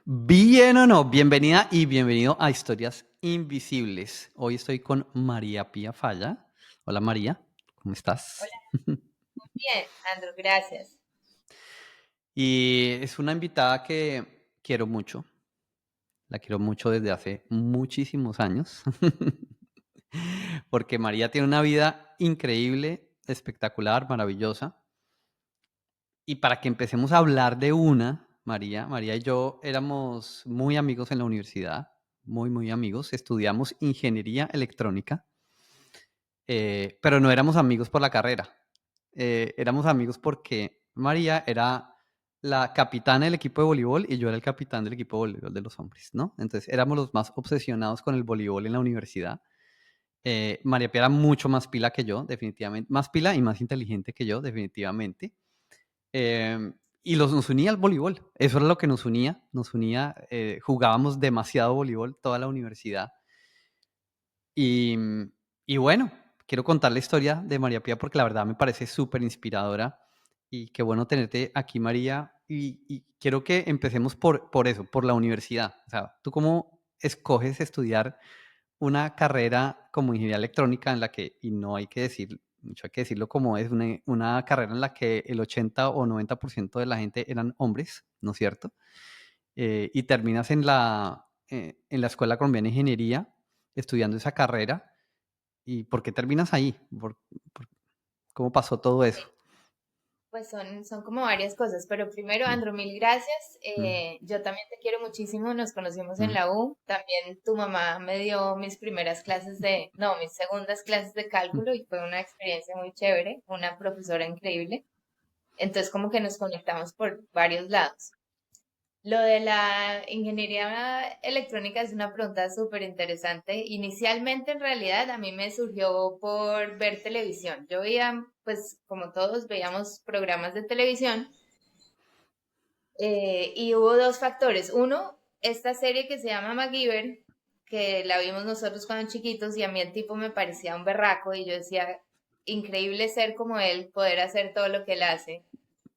Bien o no, bienvenida y bienvenido a Historias Invisibles. Hoy estoy con María Pía Falla. Hola María, ¿cómo estás? Hola, bien, Andrew, gracias. Y es una invitada que quiero mucho, la quiero mucho desde hace muchísimos años, porque María tiene una vida increíble, espectacular, maravillosa. Y para que empecemos a hablar de María y yo éramos muy amigos en la universidad, muy, muy amigos. Estudiamos ingeniería electrónica, pero no éramos amigos por la carrera. Éramos amigos porque María era la capitana del equipo de voleibol y yo era el capitán del equipo de voleibol de los hombres, ¿no? Entonces éramos los más obsesionados con el voleibol en la universidad. María Pía era mucho más pila que yo, definitivamente. Más pila y más inteligente que yo, definitivamente. Eh, y nos unía el voleibol. Eso era lo que nos unía. Jugábamos demasiado voleibol toda la universidad. Y, y bueno, quiero contar la historia de María Pía porque la verdad me parece súper inspiradora. Y qué bueno tenerte aquí, María. Y quiero que empecemos por eso, por la universidad. O sea, ¿tú cómo escoges estudiar una carrera como ingeniería electrónica en la que, y no hay que decir, mucho hay que decirlo como es, una carrera en la que el 80 o 90% de la gente eran hombres, ¿no es cierto? Y terminas en la Escuela Colombiana de Ingeniería estudiando esa carrera. ¿Y por qué terminas ahí? Por ¿Cómo pasó todo eso? Pues son como varias cosas, pero primero, Mm, Andrew, mil gracias. mm, Yo también te quiero muchísimo, nos conocimos en mm, la U. También tu mamá me dio mis primeras clases no, mis segundas clases de mm. cálculo y fue una experiencia muy chévere, una profesora increíble. Entonces como que nos conectamos por varios lados. Lo de la ingeniería electrónica es una pregunta súper interesante. Inicialmente, en realidad, a mí me surgió por ver televisión. Yo veía, pues, como todos, veíamos programas de televisión y hubo dos factores. Uno, esta serie que se llama MacGyver, que la vimos nosotros cuando chiquitos y a mí el tipo me parecía un berraco y yo decía, increíble ser como él, poder hacer todo lo que él hace.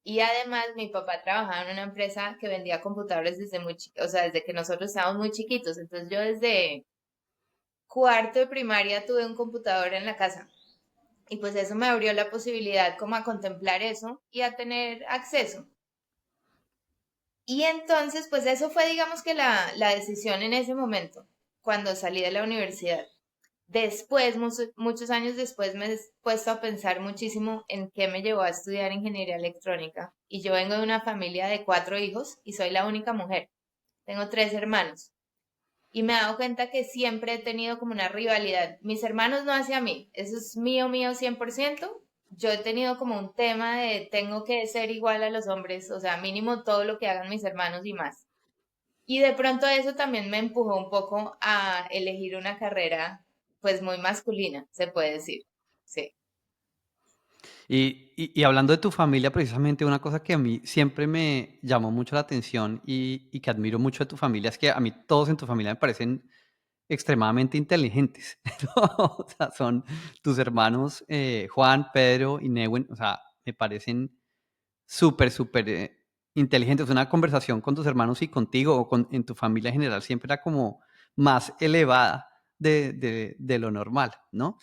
Y además mi papá trabajaba en una empresa que vendía computadores desde o sea, desde que nosotros estábamos muy chiquitos. Entonces yo desde cuarto de primaria tuve un computador en la casa. Y pues eso me abrió la posibilidad como a contemplar eso y a tener acceso. Y entonces, pues eso fue, digamos que la decisión en ese momento, cuando salí de la universidad. Después, muchos años después, me he puesto a pensar muchísimo en qué me llevó a estudiar ingeniería electrónica. Y yo vengo de una familia de 4 hijos y soy la única mujer. Tengo 3 hermanos. Y me he dado cuenta que siempre he tenido como una rivalidad. Mis hermanos no hacia mí. Eso es mío, mío 100%. Yo he tenido como un tema de tengo que ser igual a los hombres, o sea, mínimo todo lo que hagan mis hermanos y más. Y de pronto eso también me empujó un poco a elegir una carrera pues muy masculina, se puede decir. Sí. Y hablando de tu familia, precisamente una cosa que a mí siempre me llamó mucho la atención y que admiro mucho de tu familia es que a mí todos en tu familia me parecen extremadamente inteligentes, ¿no? O sea, son tus hermanos, Juan, Pedro y Newen, o sea, me parecen súper, súper inteligentes. Una conversación con tus hermanos y contigo o en tu familia en general siempre era como más elevada de lo normal, ¿no?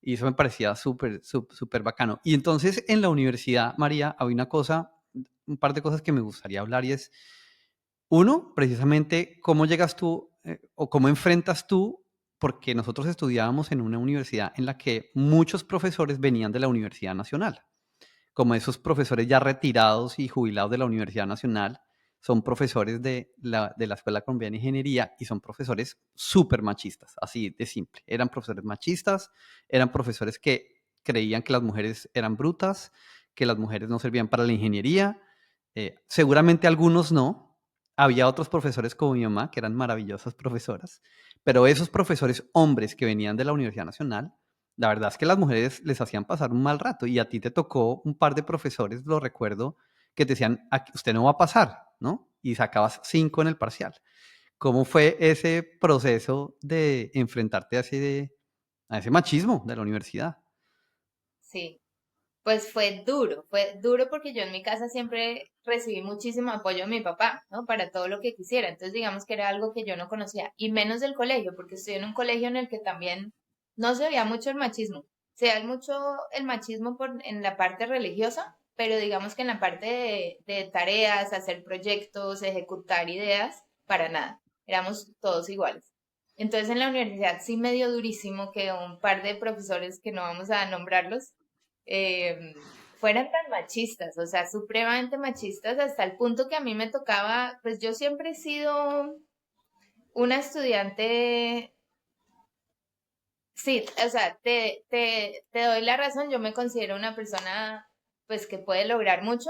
Y eso me parecía súper, súper bacano. Y entonces en la universidad, María, había una cosa, un par de cosas que me gustaría hablar y es, uno, precisamente, cómo llegas tú o cómo enfrentas tú, porque nosotros estudiábamos en una universidad en la que muchos profesores venían de la Universidad Nacional, como esos profesores ya retirados y jubilados de la Universidad Nacional, son profesores de la Escuela Colombiana de Ingeniería y son profesores súper machistas, así de simple. Eran profesores machistas, eran profesores que creían que las mujeres eran brutas, que las mujeres no servían para la ingeniería. Seguramente algunos no. Había otros profesores como mi mamá, que eran maravillosas profesoras, pero esos profesores hombres que venían de la Universidad Nacional, la verdad es que las mujeres les hacían pasar un mal rato y a ti te tocó un par de profesores, lo recuerdo, que te decían, usted no va a pasar, ¿no? Y sacabas 5 en el parcial. ¿Cómo fue ese proceso de enfrentarte a ese machismo de la universidad? Sí. Pues fue duro porque yo en mi casa siempre recibí muchísimo apoyo de mi papá, ¿no? Para todo lo que quisiera. Entonces, digamos que era algo que yo no conocía, y menos del colegio, porque estoy en un colegio en el que también no se veía mucho el machismo. Se veía mucho el machismo en la parte religiosa, pero digamos que en la parte de tareas, hacer proyectos, ejecutar ideas, para nada. Éramos todos iguales. Entonces, en la universidad sí me dio durísimo que un par de profesores, que no vamos a nombrarlos, fueran tan machistas, o sea, supremamente machistas, hasta el punto que a mí me tocaba, pues yo siempre he sido una estudiante, sí, o sea, te doy la razón, yo me considero una persona, pues que puede lograr mucho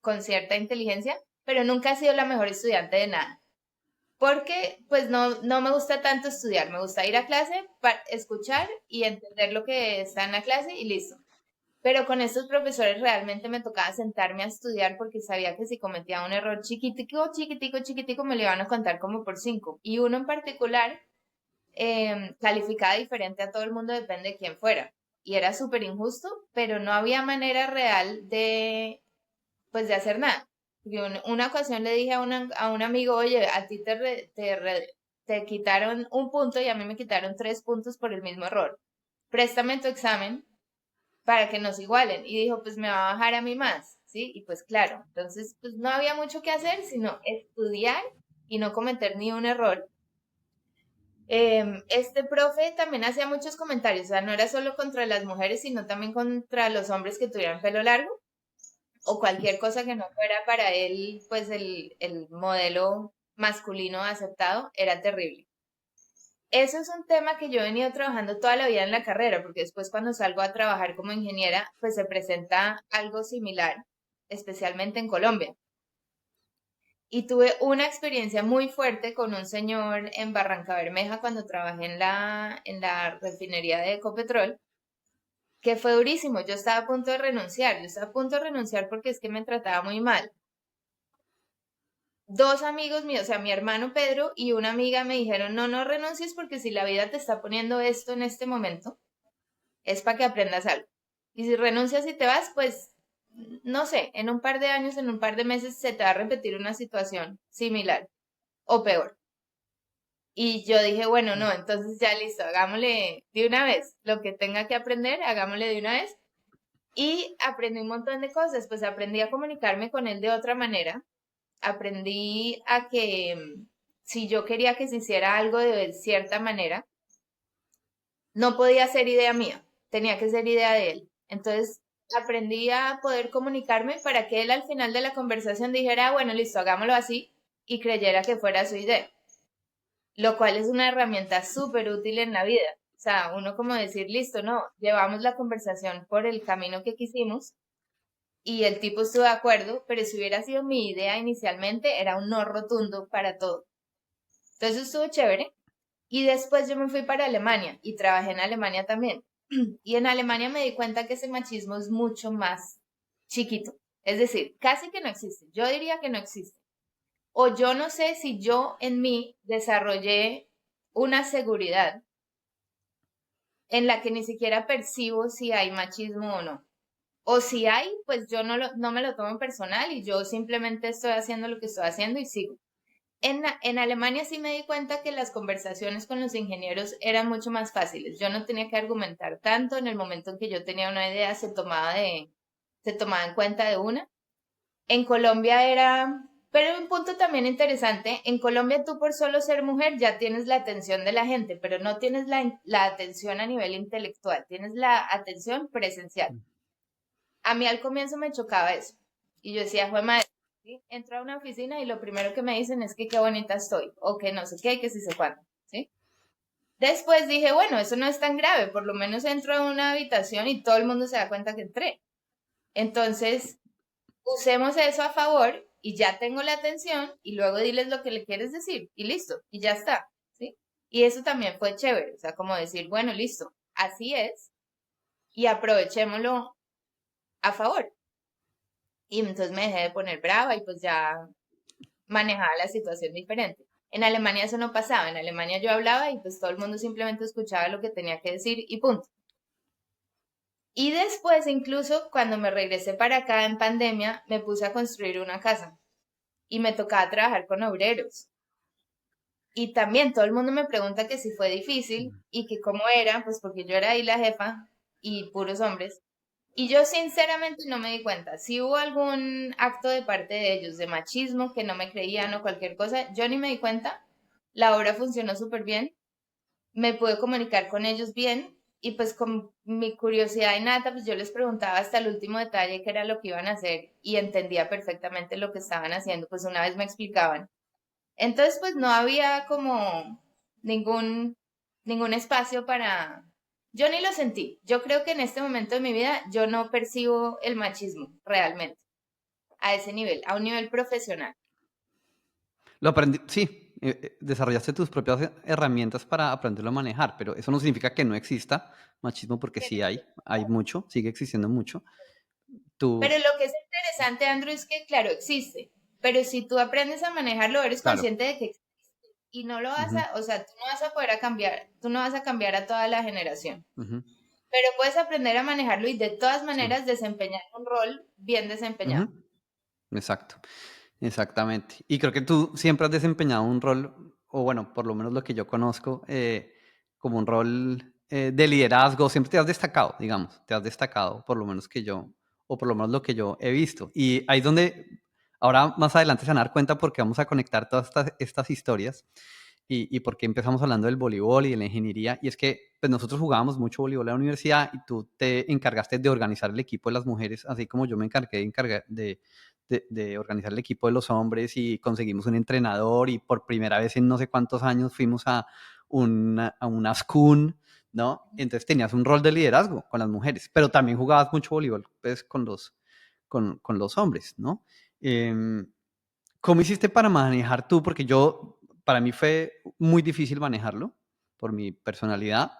con cierta inteligencia, pero nunca he sido la mejor estudiante de nada. Porque pues no me gusta tanto estudiar, me gusta ir a clase, para escuchar y entender lo que está en la clase y listo. Pero con estos profesores realmente me tocaba sentarme a estudiar porque sabía que si cometía un error chiquitico, chiquitico, chiquitico, me lo iban a contar como por cinco. Y uno en particular calificaba diferente a todo el mundo, depende de quién fuera. Y era súper injusto, pero no había manera real de, pues, de hacer nada. Y una ocasión le dije a un amigo, oye, a ti te quitaron un punto y a mí me quitaron 3 puntos por el mismo error. Préstame tu examen para que nos igualen. Y dijo, pues me va a bajar a mí más, ¿sí? Y pues claro, entonces pues no había mucho que hacer, sino estudiar y no cometer ni un error. Este profe también hacía muchos comentarios, o sea, no era solo contra las mujeres, sino también contra los hombres que tuvieran pelo largo o cualquier cosa que no fuera para él, pues el modelo masculino aceptado, era terrible. Eso es un tema que yo he venido trabajando toda la vida en la carrera, porque después cuando salgo a trabajar como ingeniera, pues se presenta algo similar, especialmente en Colombia. Y tuve una experiencia muy fuerte con un señor en Barranca Bermeja cuando trabajé en la refinería de Ecopetrol, que fue durísimo. Yo estaba a punto de renunciar, yo estaba a punto de renunciar porque es que me trataba muy mal. Dos amigos míos, o sea, mi hermano Pedro y una amiga me dijeron, no, no renuncies porque si la vida te está poniendo esto en este momento, es para que aprendas algo. Y si renuncias y te vas, pues, no sé, en un par de años, en un par de meses se te va a repetir una situación similar o peor. Y yo dije, bueno, no, entonces ya listo, hagámosle de una vez lo que tenga que aprender, hagámosle de una vez. Y aprendí un montón de cosas, pues aprendí a comunicarme con él de otra manera, aprendí a que si yo quería que se hiciera algo de cierta manera, no podía ser idea mía, tenía que ser idea de él. Entonces aprendí a poder comunicarme para que él al final de la conversación dijera, "Ah, bueno, listo, hagámoslo así", y creyera que fuera su idea, lo cual es una herramienta súper útil en la vida. O sea, uno como decir, listo, no, llevamos la conversación por el camino que quisimos y el tipo estuvo de acuerdo, pero si hubiera sido mi idea inicialmente, era un no rotundo para todo. Entonces estuvo chévere. Y después yo me fui para Alemania y trabajé en Alemania también. Y en Alemania me di cuenta que ese machismo es mucho más chiquito. Es decir, casi que no existe. Yo diría que no existe. O yo no sé si yo en mí desarrollé una seguridad en la que ni siquiera percibo si hay machismo o no. O si hay, pues yo no me lo tomo en personal y yo simplemente estoy haciendo lo que estoy haciendo y sigo. En Alemania sí me di cuenta que las conversaciones con los ingenieros eran mucho más fáciles. Yo no tenía que argumentar tanto. En el momento en que yo tenía una idea, se tomaba en cuenta de una. En Colombia era, pero un punto también interesante, en Colombia tú por solo ser mujer ya tienes la atención de la gente, pero no tienes la atención a nivel intelectual, tienes la atención presencial. A mí al comienzo me chocaba eso. Y yo decía, fue madre, ¿sí? Entro a una oficina y lo primero que me dicen es que qué bonita estoy, o que no sé qué, que sí sé cuándo, ¿sí? Después dije, bueno, eso no es tan grave, por lo menos entro a una habitación y todo el mundo se da cuenta que entré. Entonces, usemos eso a favor y ya tengo la atención y luego diles lo que le quieres decir y listo, y ya está, ¿sí? Y eso también fue chévere, o sea, como decir, bueno, listo, así es y aprovechémoslo a favor. Y entonces me dejé de poner brava y pues ya manejaba la situación diferente. En Alemania eso no pasaba, en Alemania yo hablaba y pues todo el mundo simplemente escuchaba lo que tenía que decir y punto. Y después, incluso cuando me regresé para acá en pandemia, me puse a construir una casa y me tocaba trabajar con obreros. Y también todo el mundo me pregunta que si fue difícil y que cómo era, pues porque yo era ahí la jefa y puros hombres. Y yo sinceramente no me di cuenta. Si hubo algún acto de parte de ellos de machismo que no me creían o cualquier cosa, yo ni me di cuenta. La obra funcionó súper bien, me pude comunicar con ellos bien y pues con mi curiosidad innata, pues yo les preguntaba hasta el último detalle qué era lo que iban a hacer y entendía perfectamente lo que estaban haciendo, pues una vez me explicaban. Entonces pues no había como ningún, ningún espacio para... Yo ni lo sentí. Yo creo que en este momento de mi vida yo no percibo el machismo realmente a ese nivel, a un nivel profesional. Lo aprendí, sí, desarrollaste tus propias herramientas para aprenderlo a manejar, pero eso no significa que no exista machismo, porque Que sí no hay mucho, sigue existiendo mucho. Pero Tú, lo que es interesante, Andrew, es que, claro, existe. Pero si tú aprendes a manejarlo, eres claro, consciente de que existe. Y no lo vas ujú, a, o sea, tú no vas a poder a cambiar, tú no vas a cambiar a toda la generación. ujú, Pero puedes aprender a manejarlo y de todas sí, maneras desempeñar un rol bien desempeñado. ujú, exacto, exactamente. Y creo que tú siempre has desempeñado un rol, o bueno, por lo menos lo que yo conozco, como un rol de liderazgo, siempre te has destacado, digamos, te has destacado, por lo menos que yo, o por lo menos lo que yo he visto. Y ahí es donde, ahora más adelante se van a dar cuenta porque vamos a conectar todas estas historias y por qué empezamos hablando del voleibol y de la ingeniería. Y es que pues, nosotros jugábamos mucho voleibol en la universidad y tú te encargaste de organizar el equipo de las mujeres, así como yo me encargué de organizar el equipo de los hombres y conseguimos un entrenador y por primera vez en no sé cuántos años fuimos a una SCUN, ¿no? Entonces tenías un rol de liderazgo con las mujeres, pero también jugabas mucho voleibol pues, con los hombres, ¿no? Eh, ¿Cómo hiciste para manejar tú? Porque para mí fue muy difícil manejarlo por mi personalidad.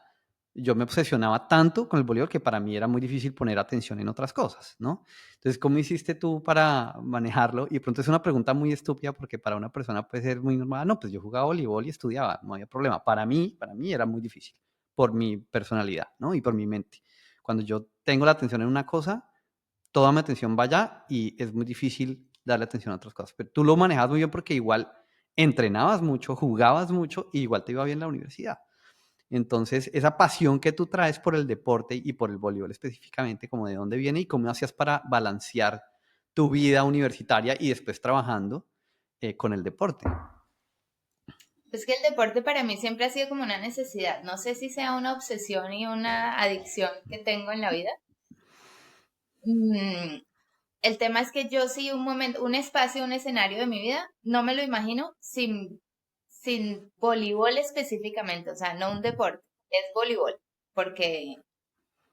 Yo me obsesionaba tanto con el voleibol que para mí era muy difícil poner atención en otras cosas, ¿no? Entonces, ¿cómo hiciste tú para manejarlo? Y de pronto es una pregunta muy estúpida porque para una persona puede ser muy normal. No, pues yo jugaba voleibol y estudiaba, no había problema. Para mí era muy difícil por mi personalidad, ¿no? Y por mi mente. Cuando yo tengo la atención en una cosa, toda mi atención va allá y es muy difícil darle atención a otras cosas. Pero tú lo manejabas muy bien porque igual entrenabas mucho, jugabas mucho y igual te iba bien en la universidad. Entonces, esa pasión que tú traes por el deporte y por el voleibol específicamente, como de dónde viene y cómo hacías para balancear tu vida universitaria y después trabajando con el deporte. Es que el deporte para mí siempre ha sido como una necesidad. No sé si sea una obsesión y una adicción que tengo en la vida. Mm, el tema es que yo sí un momento, un espacio, un escenario de mi vida, no me lo imagino sin voleibol específicamente, o sea, no un deporte, es voleibol, porque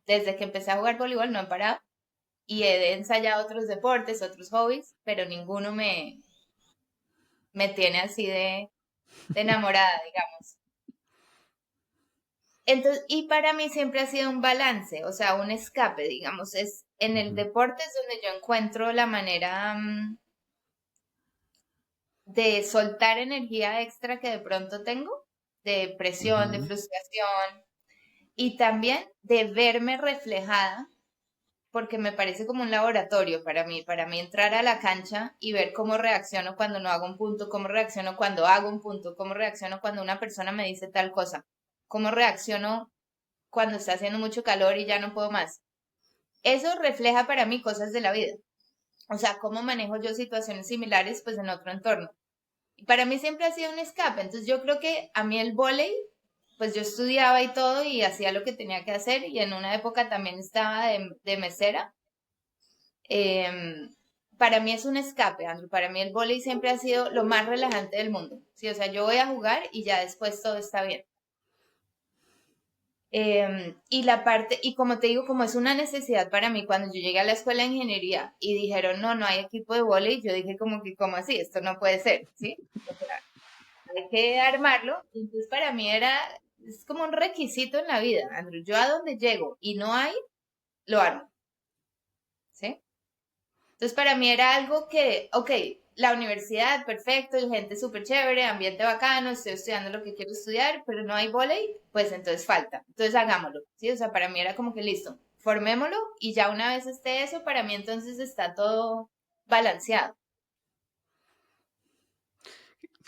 desde que empecé a jugar voleibol no he parado y he ensayado otros deportes, otros hobbies, pero ninguno me tiene así de enamorada, digamos. Entonces, y para mí siempre ha sido un balance, o sea, un escape, digamos, es en el Ujú, deporte es donde yo encuentro la manera de soltar energía extra que de pronto tengo, de presión, de ujú, frustración, y también de verme reflejada, porque me parece como un laboratorio para mí entrar a la cancha y ver cómo reacciono cuando no hago un punto, cómo reacciono cuando hago un punto, cómo reacciono cuando una persona me dice tal cosa, cómo reacciono cuando está haciendo mucho calor y ya no puedo más. Eso refleja para mí cosas de la vida. O sea, cómo manejo yo situaciones similares pues en otro entorno. Y para mí siempre ha sido un escape. Entonces yo creo que a mí el vóley, pues yo estudiaba y todo y hacía lo que tenía que hacer y en una época también estaba de mesera. Em, para mí es un escape, Andrew. Para mí el vóley siempre ha sido lo más relajante del mundo. Sí, o sea, yo voy a jugar y ya después todo está bien. Y la parte, y como te digo, como es una necesidad para mí, cuando yo llegué a la escuela de ingeniería y dijeron, no, no hay equipo de vóley, yo dije como que, ¿cómo así? Esto no puede ser, ¿sí? O sea, hay que armarlo. Y entonces para mí es como un requisito en la vida, Andrew. Yo a donde llego y no hay, lo armo, ¿sí? Entonces para mí era algo que, ok, la universidad, perfecto, gente súper chévere, ambiente bacano, estoy estudiando lo que quiero estudiar, pero no hay vóley, pues entonces falta. Entonces hagámoslo, ¿sí? O sea, para mí era como que listo, formémoslo y ya una vez esté eso, para mí entonces está todo balanceado.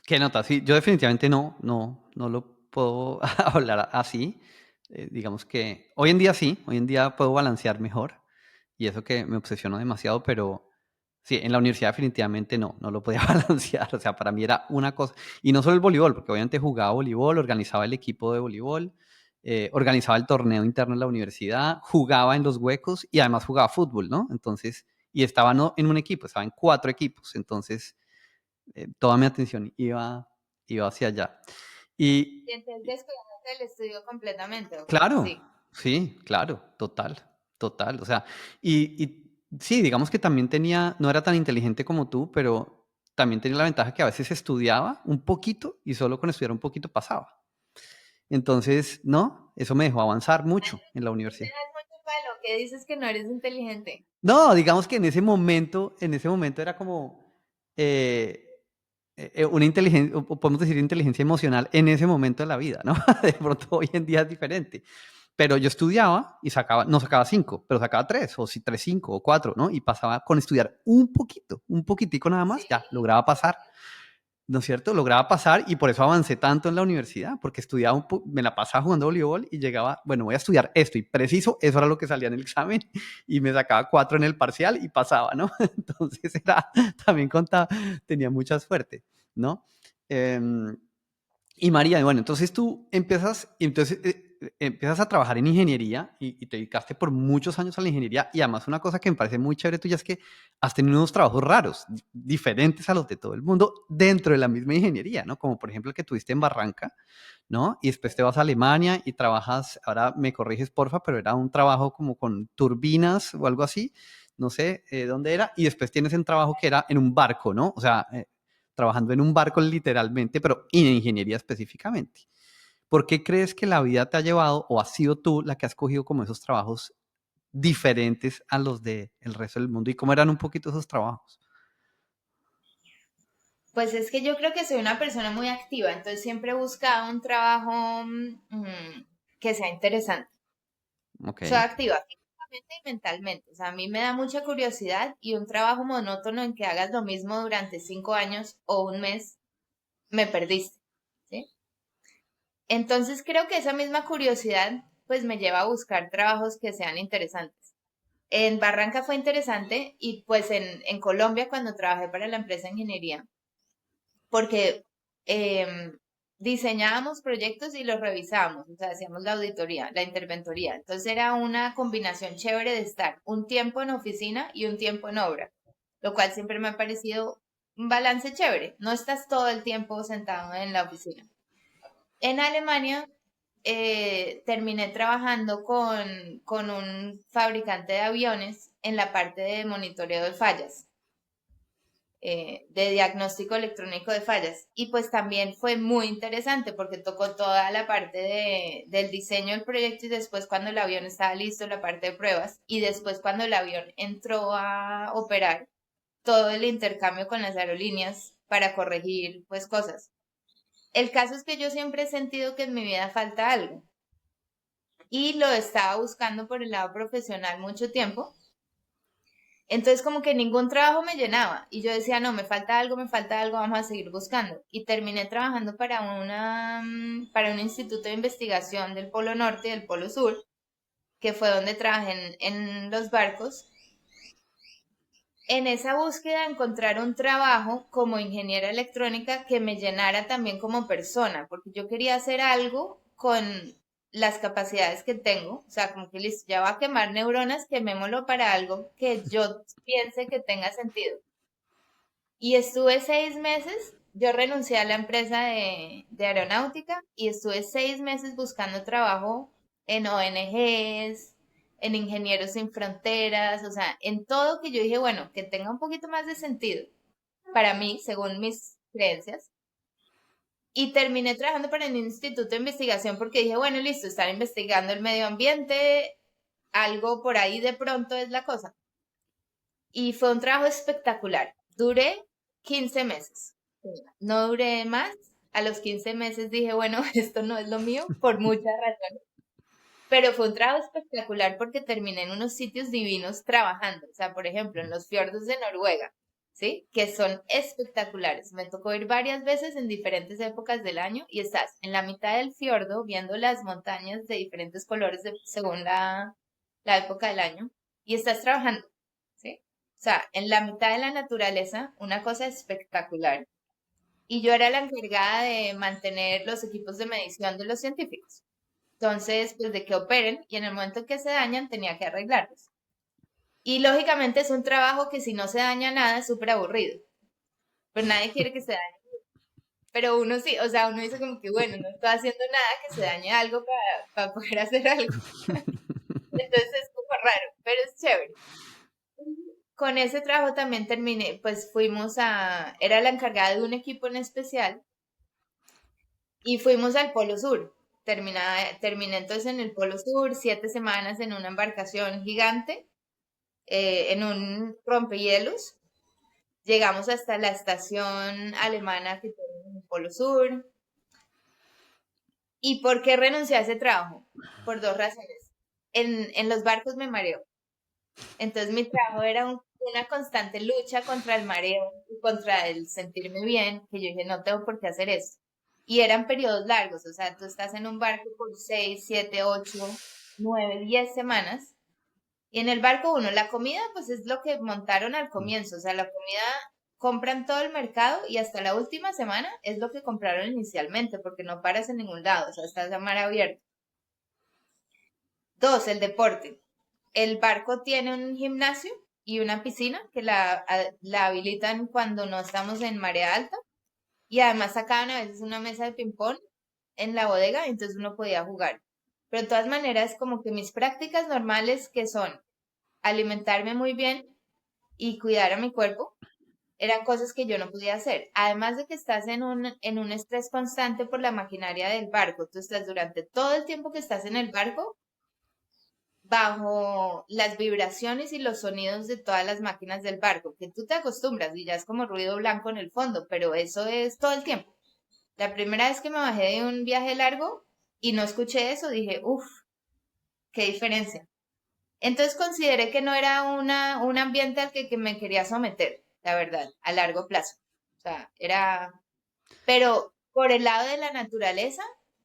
¿Qué nota? Sí, yo definitivamente no lo puedo hablar así. Digamos que hoy en día sí, hoy en día puedo balancear mejor y eso que me obsesionó demasiado, pero sí, en la universidad definitivamente no lo podía balancear. O sea, para mí era una cosa, y no solo el voleibol, porque obviamente jugaba voleibol, organizaba el equipo de voleibol, organizaba el torneo interno en la universidad, jugaba en los huecos y además jugaba fútbol, ¿no? Entonces, y estaba no en un equipo, estaba en 4 equipos, entonces toda mi atención iba hacia allá. Y Y entonces descuidaste del estudio completamente, ¿o cómo claro, así? sí, claro, total, total. O sea, y sí, digamos que también tenía, no era tan inteligente como tú, pero también tenía la ventaja que a veces estudiaba un poquito y solo con estudiar un poquito pasaba. Entonces, no, eso me dejó avanzar mucho en la Tú te universidad. das mucho palo, que dices que no eres inteligente. No, digamos que en ese momento era como eh, una inteligencia, o podemos decir inteligencia emocional en ese momento de la vida, ¿no? De pronto hoy en día es diferente. Pero yo estudiaba y sacaba, no sacaba 5, pero sacaba 3, o si 3, 5 o 4, ¿no? Y pasaba con estudiar un poquito, un poquitico nada más, Sí, ya, lograba pasar. ¿No es cierto? Lograba pasar y por eso avancé tanto en la universidad, porque estudiaba me la pasaba jugando voleibol y llegaba, bueno, voy a estudiar esto y preciso, eso era lo que salía en el examen y me sacaba 4 en el parcial y pasaba, ¿no? Entonces era, también contaba, tenía mucha suerte, ¿no? Em, y María, bueno, entonces tú empiezas a trabajar en ingeniería y te dedicaste por muchos años a la ingeniería y además una cosa que me parece muy chévere tuya es que has tenido unos trabajos raros, diferentes a los de todo el mundo dentro de la misma ingeniería, ¿no? Como por ejemplo el que tuviste en Barranca, ¿no? Y después te vas a Alemania y trabajas, ahora me corriges porfa, pero era un trabajo como con turbinas o algo así, no sé dónde era, y después tienes un trabajo que era en un barco, ¿no? O sea, trabajando en un barco literalmente, pero en ingeniería específicamente. ¿Por qué crees que la vida te ha llevado o has sido tú la que has cogido como esos trabajos diferentes a los del resto del mundo? ¿Y cómo eran un poquito esos trabajos? pues es que yo creo que soy una persona muy activa, entonces siempre he buscado un trabajo que sea interesante. Ok, Soy activa físicamente y mentalmente, o sea, a mí me da mucha curiosidad y un trabajo monótono en que hagas lo mismo durante 5 años o un mes, me perdiste, ¿sí? Entonces creo que esa misma curiosidad pues me lleva a buscar trabajos que sean interesantes. En Barranca fue interesante y pues en Colombia cuando trabajé para la empresa de ingeniería, porque diseñábamos proyectos y los revisábamos, o sea, hacíamos la auditoría, la interventoría. Entonces era una combinación chévere de estar un tiempo en oficina y un tiempo en obra, lo cual siempre me ha parecido un balance chévere. No estás todo el tiempo sentado en la oficina. En Alemania terminé trabajando con un fabricante de aviones en la parte de monitoreo de fallas, de diagnóstico electrónico de fallas. Y pues también fue muy interesante porque tocó toda la parte del diseño del proyecto y después cuando el avión estaba listo, la parte de pruebas y después cuando el avión entró a operar, todo el intercambio con las aerolíneas para corregir pues cosas. El caso es que yo siempre he sentido que en mi vida falta algo y lo estaba buscando por el lado profesional mucho tiempo. Entonces como que ningún trabajo me llenaba y yo decía, no, me falta algo, vamos a seguir buscando. Y terminé trabajando para un instituto de investigación del Polo Norte y del Polo Sur, que fue donde trabajé en los barcos. En esa búsqueda encontrar un trabajo como ingeniera electrónica que me llenara también como persona, porque yo quería hacer algo con las capacidades que tengo, o sea, como que listo, ya va a quemar neuronas, quemémoslo para algo que yo piense que tenga sentido. Y estuve 6 meses, yo renuncié a la empresa de aeronáutica y estuve 6 meses buscando trabajo en ONGs, en Ingenieros Sin Fronteras, o sea, en todo que yo dije, bueno, que tenga un poquito más de sentido para mí, según mis creencias. Y terminé trabajando para un instituto de investigación porque dije, bueno, listo, estar investigando el medio ambiente, algo por ahí de pronto es la cosa. Y fue un trabajo espectacular. Duré 15 meses. No duré más. A los 15 meses dije, bueno, esto no es lo mío por muchas razones. Pero fue un trabajo espectacular porque terminé en unos sitios divinos trabajando. O sea, por ejemplo, en los fiordos de Noruega, ¿sí? Que son espectaculares. Me tocó ir varias veces en diferentes épocas del año y estás en la mitad del fiordo viendo las montañas de diferentes colores según la época del año y estás trabajando, ¿sí? O sea, en la mitad de la naturaleza, una cosa espectacular. Y yo era la encargada de mantener los equipos de medición de los científicos. Entonces, pues de que operen y en el momento en que se dañan tenía que arreglarlos. Y lógicamente es un trabajo que si no se daña nada es súper aburrido, pero nadie quiere que se dañe. Pero uno sí, o sea, uno dice como que bueno, no estoy haciendo nada que se dañe algo para poder hacer algo. Entonces es como raro, pero es chévere. Con ese trabajo también terminé, pues era la encargada de un equipo en especial y fuimos al Polo Sur. Terminé entonces en el Polo Sur, 7 semanas en una embarcación gigante en un rompehielos. Llegamos hasta la estación alemana que tiene en el Polo Sur. ¿Y por qué renuncié a ese trabajo? Por dos razones. En los barcos me mareo. Entonces mi trabajo era una constante lucha contra el mareo y contra el sentirme bien, que yo dije, no tengo por qué hacer esto. Y eran periodos largos, o sea, tú estás en un barco por 6, 7, 8, 9, 10 semanas. Y en el barco uno, la comida pues es lo que montaron al comienzo, o sea, la comida compran todo el mercado y hasta la última semana es lo que compraron inicialmente, porque no paras en ningún lado, o sea, estás a mar abierto. Dos, el deporte. El barco tiene un gimnasio y una piscina que la habilitan cuando no estamos en marea alta y además sacaban a veces una mesa de ping-pong en la bodega, entonces uno podía jugar. Pero de todas maneras, como que mis prácticas normales, que son alimentarme muy bien y cuidar a mi cuerpo, eran cosas que yo no podía hacer. Además de que estás en un estrés constante por la maquinaria del barco, tú estás durante todo el tiempo que estás en el barco bajo las vibraciones y los sonidos de todas las máquinas del barco, que tú te acostumbras y ya es como ruido blanco en el fondo, pero eso es todo el tiempo. La primera vez que me bajé de un viaje largo y no escuché eso, dije, uff, qué diferencia. Entonces consideré que no era un ambiente al que me quería someter, la verdad, a largo plazo. O sea, pero por el lado de la naturaleza,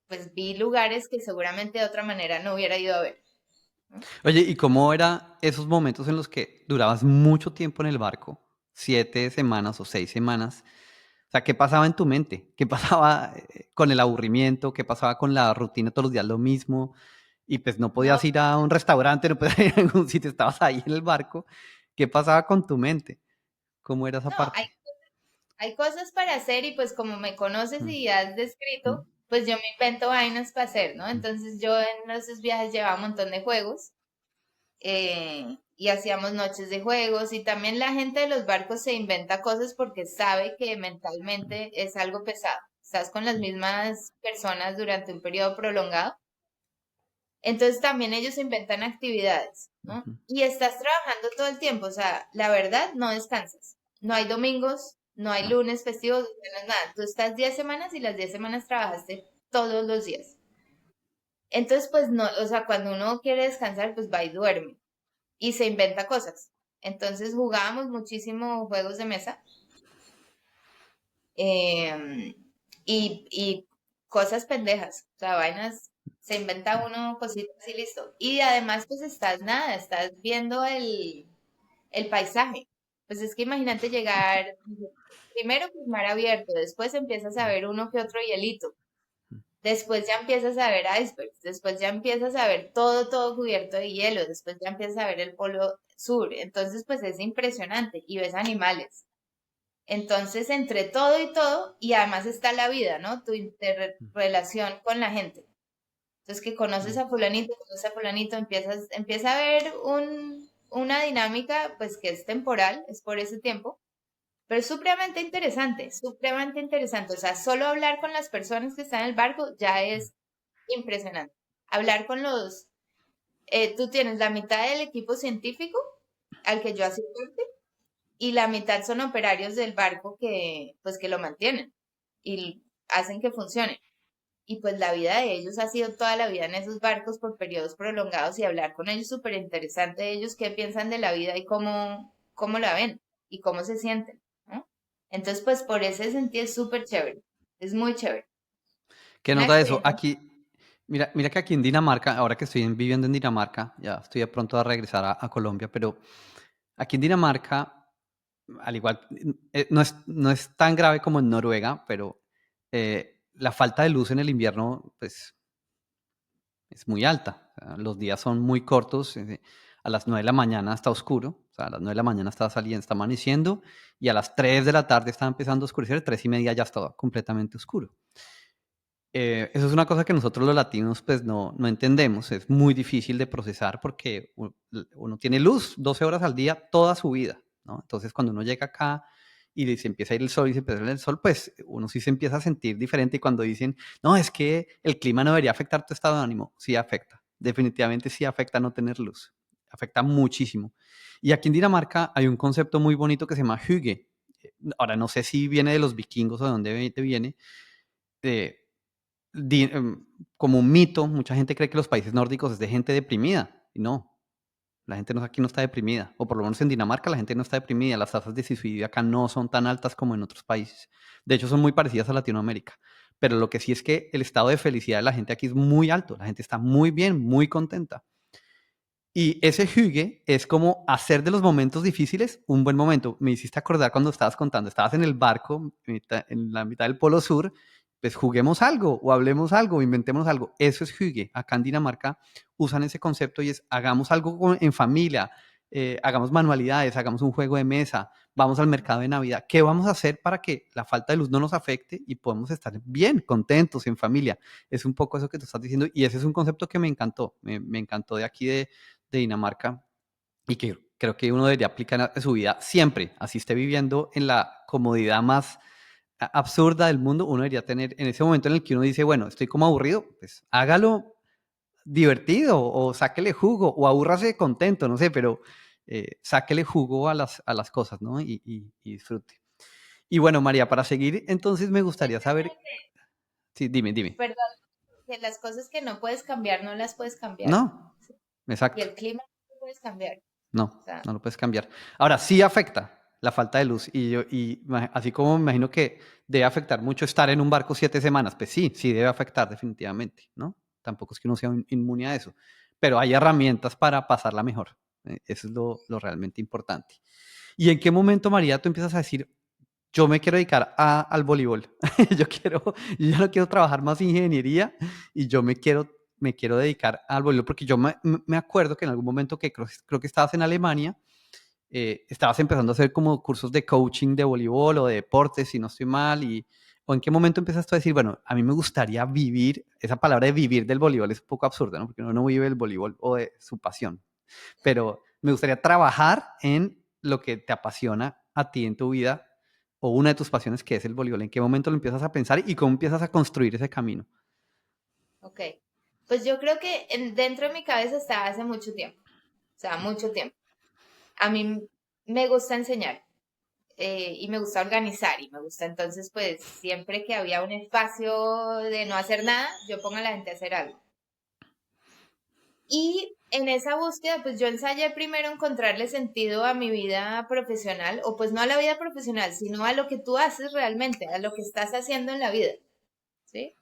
pues vi lugares que seguramente de otra manera no hubiera ido a ver, ¿no? Oye, ¿y cómo era esos momentos en los que durabas mucho tiempo en el barco? 7 semanas o 6 semanas. O sea, ¿qué pasaba en tu mente? ¿Qué pasaba, con el aburrimiento? ¿Qué pasaba con la rutina todos los días lo mismo? Y, pues, no podías No, ir a un restaurante, no podías ir a ningún sitio, estabas ahí en el barco. ¿Qué pasaba con tu mente? ¿Cómo era esa no, parte? hay cosas para hacer y pues como me conoces Mm, y has mm, descrito, pues yo me invento vainas para hacer, ¿no? mm, Entonces yo en esos viajes llevaba un montón de juegos y hacíamos noches de juegos y también la gente de los barcos se inventa cosas porque sabe que mm, mentalmente es algo pesado. Estás con las mm, mismas personas durante un periodo prolongado. Entonces también ellos inventan actividades, ¿no? ujú. Y estás trabajando todo el tiempo, o sea, la verdad, no descansas. No hay domingos, no hay Claro. lunes festivos, no es nada. Tú estás 10 semanas y las 10 semanas trabajaste todos los días. Entonces, pues no, o sea, cuando uno quiere descansar, pues va y duerme y se inventa cosas. Entonces jugábamos muchísimo juegos de mesa em, y cosas pendejas, o sea, vainas, se inventa uno cositas y listo. Y además, pues estás viendo el paisaje. Pues es que imagínate llegar, primero pues mar abierto, después empiezas a Mm, ver uno que otro hielito, mm, después ya empiezas a ver icebergs, después ya empiezas a ver todo, todo cubierto de hielo, después ya empiezas a ver el polo sur. Entonces, pues es impresionante y ves animales. Entonces, entre todo y todo, y además está la vida, ¿no? Tu interrelación con la gente. Entonces, que conoces mm, a fulanito, conoces a fulanito, empieza a ver una dinámica, pues que es temporal, es por ese tiempo, pero es supremamente interesante, supremamente interesante. O sea, solo hablar con las personas que están en el barco ya mm, es impresionante. Hablar con tú tienes la mitad del equipo científico al que yo asisto y la mitad son operarios del barco que, pues, que lo mantienen y hacen que funcione. y pues la vida de ellos ha sido toda la vida en esos barcos por periodos prolongados y hablar con ellos súper interesante de ellos, qué piensan de la vida y cómo la ven y cómo se sienten, ¿no? Entonces, pues por ese sentido es súper chévere, es muy chévere, ¿Qué una nos da eso? experiencia. Aquí, mira que aquí en Dinamarca, ahora que estoy viviendo en Dinamarca, ya estoy a pronto a regresar a Colombia, pero aquí en Dinamarca, al igual, no es tan grave como en Noruega, pero la falta de luz en el invierno, pues es muy alta. O sea, los días son muy cortos. A las 9 de la mañana está oscuro. O sea, a las 9 de la mañana está saliendo, está amaneciendo. Y a las 3 de la tarde está empezando a oscurecer. 3:30 ya está completamente oscuro. Eso es una cosa que nosotros los latinos pues no entendemos. Es muy difícil de procesar porque uno tiene luz 12 horas al día toda su vida, ¿no? Entonces, cuando uno llega acá y se empieza a ir el sol y se empieza a ir el sol, pues uno sí se empieza a sentir diferente. Y cuando dicen, no, es que el clima no debería afectar tu estado de ánimo, sí afecta. Definitivamente sí afecta no tener luz. Afecta muchísimo. Y aquí en Dinamarca hay un concepto muy bonito que se llama hygge. Ahora, no sé si viene de los vikingos o de dónde viene, eh, di- em, como un mito, mucha gente cree que los países nórdicos es de gente deprimida, y no, la gente aquí no está deprimida, o por lo menos en Dinamarca la gente no está deprimida, las tasas de suicidio acá no son tan altas como en otros países, de hecho son muy parecidas a Latinoamérica, pero lo que sí es que el estado de felicidad de la gente aquí es muy alto, la gente está muy bien, muy contenta. Y ese hygge es como hacer de los momentos difíciles un buen momento. Me hiciste acordar cuando estabas contando, estabas en el barco, en la mitad del Polo Sur, pues juguemos algo o hablemos algo, inventemos algo. Eso es hygge. Acá en Dinamarca usan ese concepto y es hagamos algo en familia, hagamos manualidades, hagamos un juego de mesa, vamos al mercado de Navidad. ¿Qué vamos a hacer para que la falta de luz no nos afecte y podamos estar bien, contentos, en familia? Es un poco eso que tú estás diciendo y ese es un concepto que me encantó, me encantó de aquí de Dinamarca y que creo que uno debería aplicar en su vida siempre, así esté viviendo en la comodidad más absurda del mundo, uno debería tener en ese momento en el que uno dice, bueno, estoy como aburrido, pues hágalo divertido o sáquele jugo o aburrase contento, no sé, pero sáquele jugo a las cosas, ¿no? Y disfrute. Y bueno, María, para seguir, entonces me gustaría saber, sí, dime. Perdón, que las cosas que no puedes cambiar no las puedes cambiar. No, Y exacto. el clima no lo puedes cambiar. O No, sea, no lo puedes cambiar. Ahora, sí afecta la falta de luz así como me imagino que debe afectar mucho estar en un barco 7 semanas, pues sí, sí debe afectar definitivamente, ¿no? Tampoco es que uno sea inmune a eso, pero hay herramientas para pasarla mejor. Eso es lo realmente importante. ¿Y en qué momento, María, tú empiezas a decir, yo me quiero dedicar al voleibol? Yo ya no quiero trabajar más ingeniería y yo me quiero dedicar al voleibol, porque yo me acuerdo que en algún momento que creo que estabas en Alemania, estabas empezando a hacer como cursos de coaching de voleibol o de deportes, si no estoy mal, o en qué momento empezaste a decir, bueno, a mí me gustaría vivir, esa palabra de vivir del voleibol es un poco absurda, ¿no? Porque uno no vive del voleibol o de su pasión, pero me gustaría trabajar en lo que te apasiona a ti en tu vida o una de tus pasiones que es el voleibol. ¿En qué momento lo empiezas a pensar y cómo empiezas a construir ese camino? ok. Pues yo creo que dentro de mi cabeza está hace mucho tiempo. O sea, mucho tiempo. A mí me gusta enseñar y me gusta organizar y me gusta entonces pues siempre que había un espacio de no hacer nada, yo pongo a la gente a hacer algo. Y en esa búsqueda pues yo ensayé primero encontrarle sentido a mi vida profesional o pues no a la vida profesional, sino a lo que tú haces realmente, a lo que estás haciendo en la vida, ¿sí?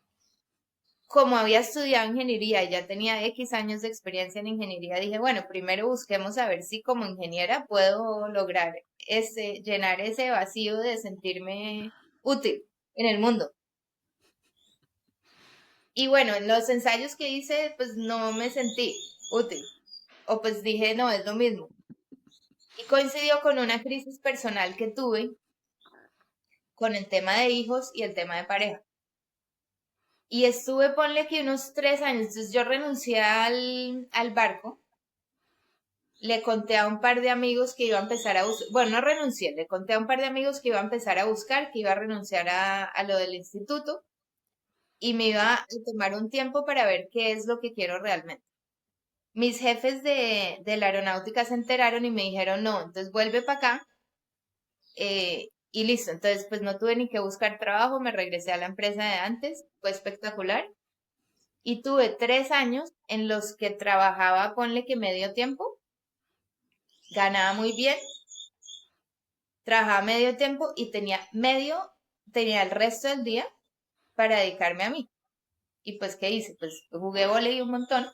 Como había estudiado ingeniería y ya tenía X años de experiencia en ingeniería, dije, bueno, primero busquemos a ver si como ingeniera puedo lograr llenar ese vacío de sentirme útil en el mundo. Y bueno, en los ensayos que hice, pues no me sentí útil. O pues dije, no, es lo mismo. Y coincidió con una crisis personal que tuve con el tema de hijos y el tema de pareja. Y estuve, ponle que unos 3 años, entonces yo renuncié al barco. Le conté a un par de amigos que iba a empezar a buscar, bueno, no renuncié, le conté a un par de amigos que iba a empezar a buscar, que iba a renunciar a lo del instituto y me iba a tomar un tiempo para ver qué es lo que quiero realmente. Mis jefes de la aeronáutica se enteraron y me dijeron, no, entonces vuelve para acá y listo. Entonces, pues no tuve ni que buscar trabajo, me regresé a la empresa de antes, fue espectacular. Y tuve 3 años en los que trabajaba, ponle que medio tiempo, ganaba muy bien, trabajaba medio tiempo y tenía el resto del día para dedicarme a mí. Y pues, ¿qué hice? Pues jugué vóley un montón.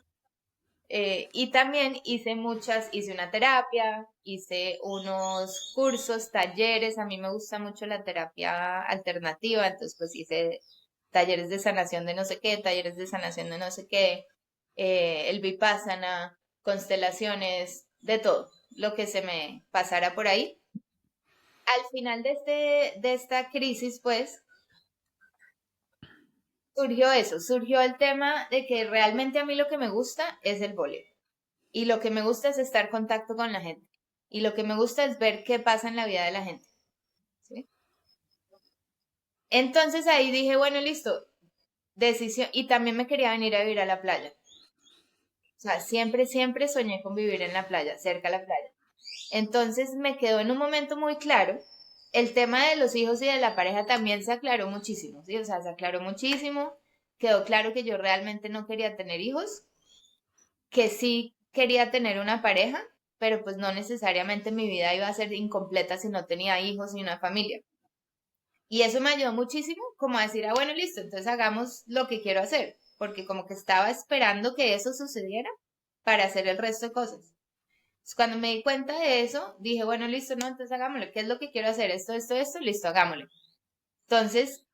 Y también hice una terapia, hice unos cursos, talleres. A mí me gusta mucho la terapia alternativa, entonces pues hice talleres de sanación de no sé qué, talleres de sanación de no sé qué, el Vipassana, constelaciones, de todo, lo que se me pasara por ahí. Al final de esta crisis, pues, surgió eso, surgió el tema de que realmente a mí lo que me gusta es el vóley. Y lo que me gusta es estar en contacto con la gente. Y lo que me gusta es ver qué pasa en la vida de la gente. ¿Sí? Entonces ahí dije, bueno, listo, decisión. Y también me quería venir a vivir a la playa. O sea, siempre soñé con vivir en la playa, cerca a la playa. Entonces me quedó en un momento muy claro. El tema de los hijos y de la pareja también se aclaró muchísimo, ¿sí? O sea, se aclaró muchísimo. Quedó claro que yo realmente no quería tener hijos, que sí quería tener una pareja, pero pues no necesariamente mi vida iba a ser incompleta si no tenía hijos y una familia. Y eso me ayudó muchísimo como a decir, ah, bueno, listo, entonces hagamos lo que quiero hacer, porque como que estaba esperando que eso sucediera para hacer el resto de cosas. Entonces, cuando me di cuenta de eso, dije, bueno, listo, no, entonces hagámoslo. ¿Qué es lo que quiero hacer? Esto, listo, hagámoslo. Entonces,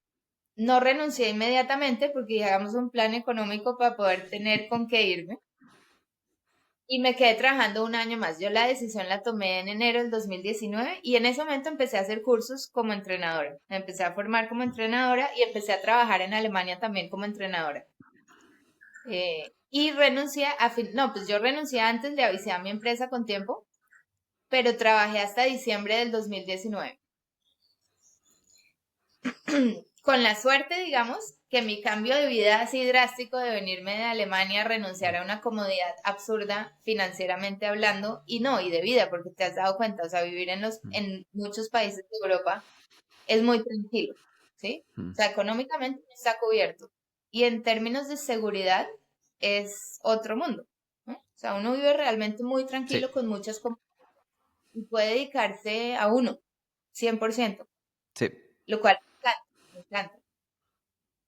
no renuncié inmediatamente porque dije, hagamos un plan económico para poder tener con qué irme. Y me quedé trabajando un año más. Yo la decisión la tomé en enero del 2019 y en ese momento empecé a hacer cursos como entrenadora. Me empecé a formar como entrenadora y empecé a trabajar en Alemania también como entrenadora. Y renuncié no, pues yo renuncié antes, le avisé a mi empresa con tiempo, pero trabajé hasta diciembre del 2019. Con la suerte, digamos, que mi cambio de vida así drástico de venirme de Alemania a renunciar a una comodidad absurda financieramente hablando, y no, y de vida, porque te has dado cuenta, o sea, vivir en muchos países de Europa es muy tranquilo, ¿sí? O sea, económicamente no está cubierto. Y en términos de seguridad es otro mundo, ¿no? O sea, uno vive realmente muy Sí, tranquilo con muchas y puede dedicarse a uno, 100%, sí. lo cual me encanta, me encanta.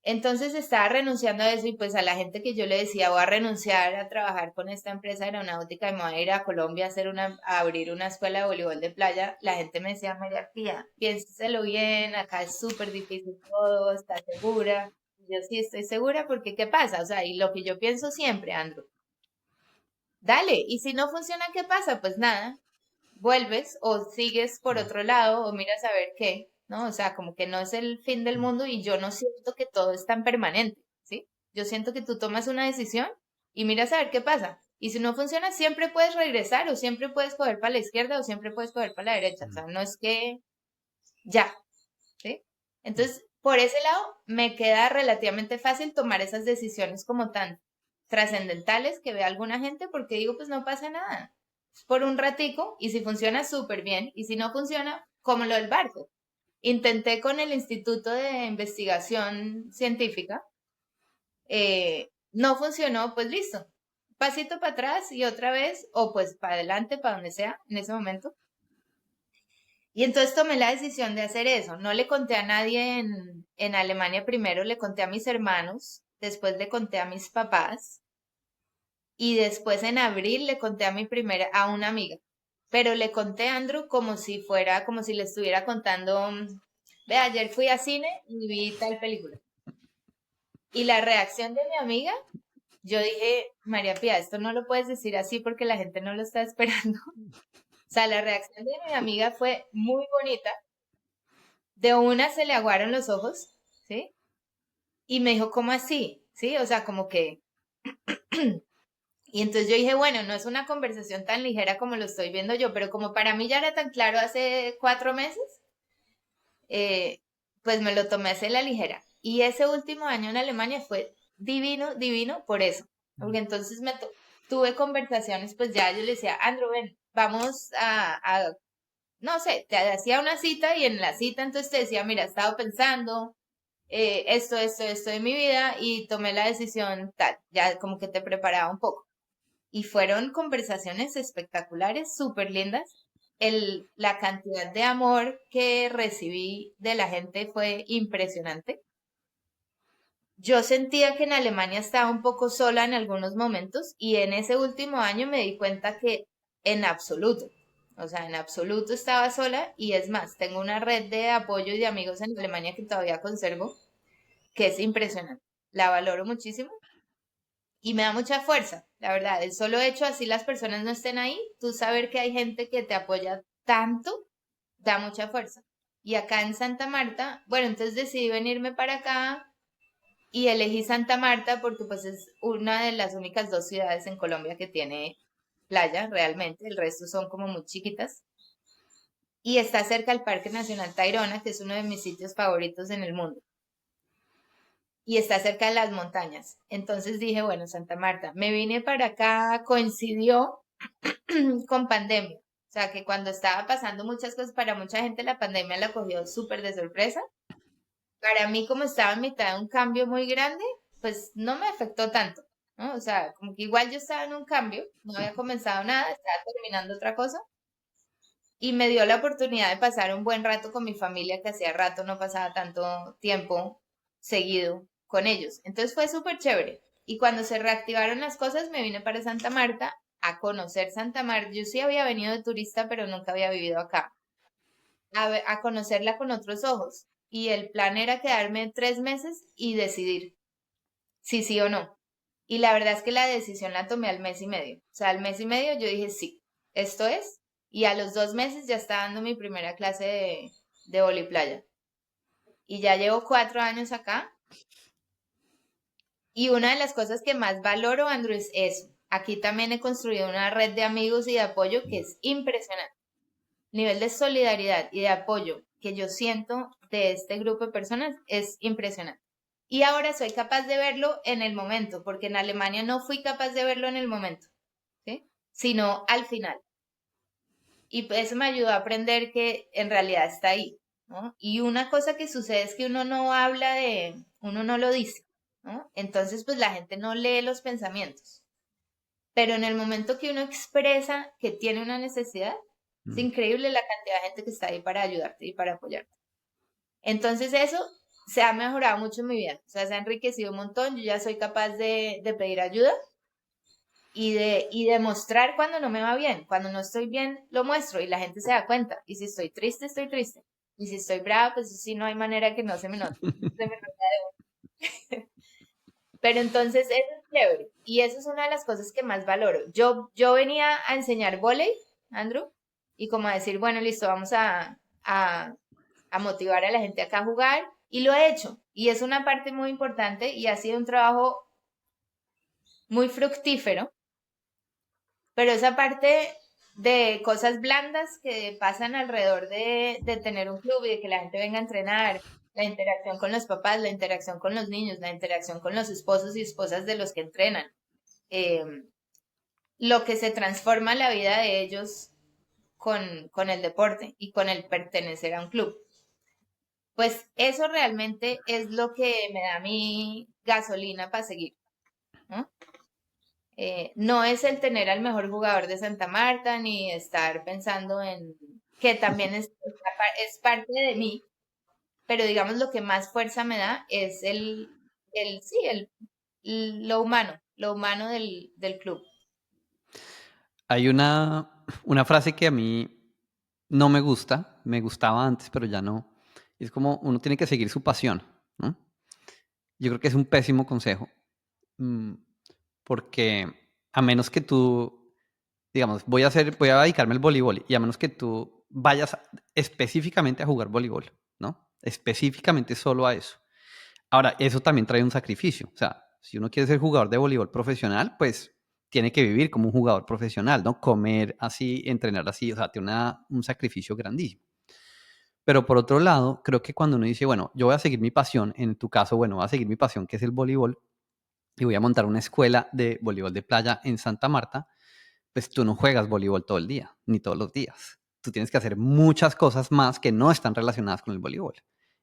Entonces estaba renunciando a eso y pues a la gente que yo le decía voy a renunciar a trabajar con esta empresa aeronáutica y me voy a ir a Colombia a a abrir una escuela de voleibol de playa, la gente me decía, María Pía, piénselo bien, acá es súper difícil todo, ¿estás segura? Y yo sí estoy segura porque ¿qué pasa? O sea, y lo que yo pienso siempre, Andrew, dale, y si no funciona, ¿qué pasa? Pues nada, vuelves o sigues por otro lado o miras a ver qué, ¿no? O sea, como que no es el fin del mundo y yo no siento que todo es tan permanente, ¿sí? Yo siento que tú tomas una decisión y miras a ver qué pasa. Y si no funciona, siempre puedes regresar o siempre puedes coger para la izquierda o siempre puedes coger para la derecha. O sea, no es que ya, ¿sí? Entonces, por ese lado, me queda relativamente fácil tomar esas decisiones como tan trascendentales que ve alguna gente porque digo, pues no pasa nada. Por un ratico y si funciona súper bien y si no funciona, como lo del barco. Intenté con el Instituto de Investigación Científica, no funcionó, pues listo. Pasito para atrás y otra vez, o pues para adelante, para donde sea, en ese momento. Y entonces tomé la decisión de hacer eso. No le conté a nadie en Alemania primero, le conté a mis hermanos, después le conté a mis papás y después en abril le conté a una amiga. Pero le conté a Andrew como si fuera, como si le estuviera contando, ve, ayer fui a cine y vi tal película. Y la reacción de mi amiga, yo dije, María Pía, esto no lo puedes decir así porque la gente no lo está esperando. O sea, la reacción de mi amiga fue muy bonita. De una se le aguaron los ojos, ¿sí? Y me dijo, ¿cómo así? ¿Sí? O sea, como que... Y entonces yo dije, bueno, no es una conversación tan ligera como lo estoy viendo yo, pero como para mí ya era tan claro hace 4 meses, eh, pues me lo tomé así a la ligera. Y ese último año en Alemania fue divino, divino por eso. Porque entonces tuve conversaciones, pues ya yo le decía, Andrew, ven, vamos a no sé, te hacía una cita y en la cita entonces te decía, mira, he estado pensando esto de mi vida y tomé la decisión tal, ya como que te preparaba un poco. Y fueron conversaciones espectaculares, súper lindas. La cantidad de amor que recibí de la gente fue impresionante. Yo sentía que en Alemania estaba un poco sola en algunos momentos y en ese último año me di cuenta que en absoluto, o sea, en absoluto estaba sola y es más, tengo una red de apoyo y de amigos en Alemania que todavía conservo, que es impresionante. La valoro muchísimo y me da mucha fuerza, la verdad. El solo hecho, así las personas no estén ahí, tú saber que hay gente que te apoya tanto, da mucha fuerza. Y acá en Santa Marta, bueno, entonces decidí venirme para acá y elegí Santa Marta porque pues es una de las únicas dos ciudades en Colombia que tiene playa realmente, el resto son como muy chiquitas. Y está cerca del Parque Nacional Tayrona, que es uno de mis sitios favoritos en el mundo. Y está cerca de las montañas. Entonces dije, bueno, Santa Marta, me vine para acá, coincidió con pandemia. O sea, que cuando estaba pasando muchas cosas, para mucha gente la pandemia la cogió súper de sorpresa. Para mí, como estaba en mitad de un cambio muy grande, pues no me afectó tanto, ¿no? O sea, como que igual yo estaba en un cambio, no había comenzado nada, estaba terminando otra cosa, y me dio la oportunidad de pasar un buen rato con mi familia, que hacía rato no pasaba tanto tiempo seguido con ellos. Entonces fue súper chévere. Y cuando se reactivaron las cosas, me vine para Santa Marta a conocer Santa Marta. Yo sí había venido de turista, pero nunca había vivido acá. A conocerla con otros ojos. Y el plan era quedarme 3 meses y decidir si sí o no. Y la verdad es que la decisión la tomé al mes y medio. O sea, al mes y medio yo dije sí, esto es. Y a los 2 meses ya estaba dando mi primera clase de voliplaya. Y ya llevo 4 años acá. Y una de las cosas que más valoro, Andrew, es eso. Aquí también he construido una red de amigos y de apoyo que es impresionante. Nivel de solidaridad y de apoyo que yo siento de este grupo de personas es impresionante. Y ahora soy capaz de verlo en el momento, porque en Alemania no fui capaz de verlo en el momento, ¿sí? Sino al final. Y eso me ayudó a aprender que en realidad está ahí, ¿no? Y una cosa que sucede es que uno no habla uno no lo dice, ¿no? Entonces, pues la gente no lee los pensamientos. Pero en el momento que uno expresa que tiene una necesidad, es Mm. increíble la cantidad de gente que está ahí para ayudarte y para apoyarte. Entonces eso se ha mejorado mucho en mi vida, o sea, se ha enriquecido un montón, yo ya soy capaz de pedir ayuda y de mostrar cuando no me va bien, cuando no estoy bien, lo muestro y la gente se da cuenta, y si estoy triste, estoy triste, y si estoy brava, pues sí, no hay manera que no se me note. Se me nota. Pero entonces eso es chévere. Y eso es una de las cosas que más valoro. Yo venía a enseñar vóley, Andrew, y como a decir, bueno, listo, vamos a motivar a la gente acá a jugar. Y lo he hecho. Y es una parte muy importante y ha sido un trabajo muy fructífero. Pero esa parte de cosas blandas que pasan alrededor de tener un club y de que la gente venga a entrenar, la interacción con los papás, la interacción con los niños, la interacción con los esposos y esposas de los que entrenan eh, lo que se transforma la vida de ellos con el deporte y con el pertenecer a un club. Pues eso realmente es lo que me da mi gasolina para seguir, ¿no? No es el tener al mejor jugador de Santa Marta ni estar pensando en que también es parte de mí, pero digamos lo que más fuerza me da es sí, lo humano del club. Hay una frase que a mí no me gusta, me gustaba antes, pero ya no. Es como uno tiene que seguir su pasión, ¿no? Yo creo que es un pésimo consejo, mm, porque a menos que tú, digamos, voy a dedicarme al voleibol y a menos que tú vayas específicamente a jugar voleibol, ¿no? Específicamente solo a eso. Ahora, eso también trae un sacrificio. O sea, si uno quiere ser jugador de voleibol profesional, pues tiene que vivir como un jugador profesional, ¿no? Comer así, entrenar así, o sea, tiene un sacrificio grandísimo. Pero por otro lado, creo que cuando uno dice, bueno, yo voy a seguir mi pasión, en tu caso, bueno, voy a seguir mi pasión, que es el voleibol, y voy a montar una escuela de voleibol de playa en Santa Marta, pues tú no juegas voleibol todo el día, ni todos los días. tú tienes que hacer muchas cosas más que no están relacionadas con el voleibol.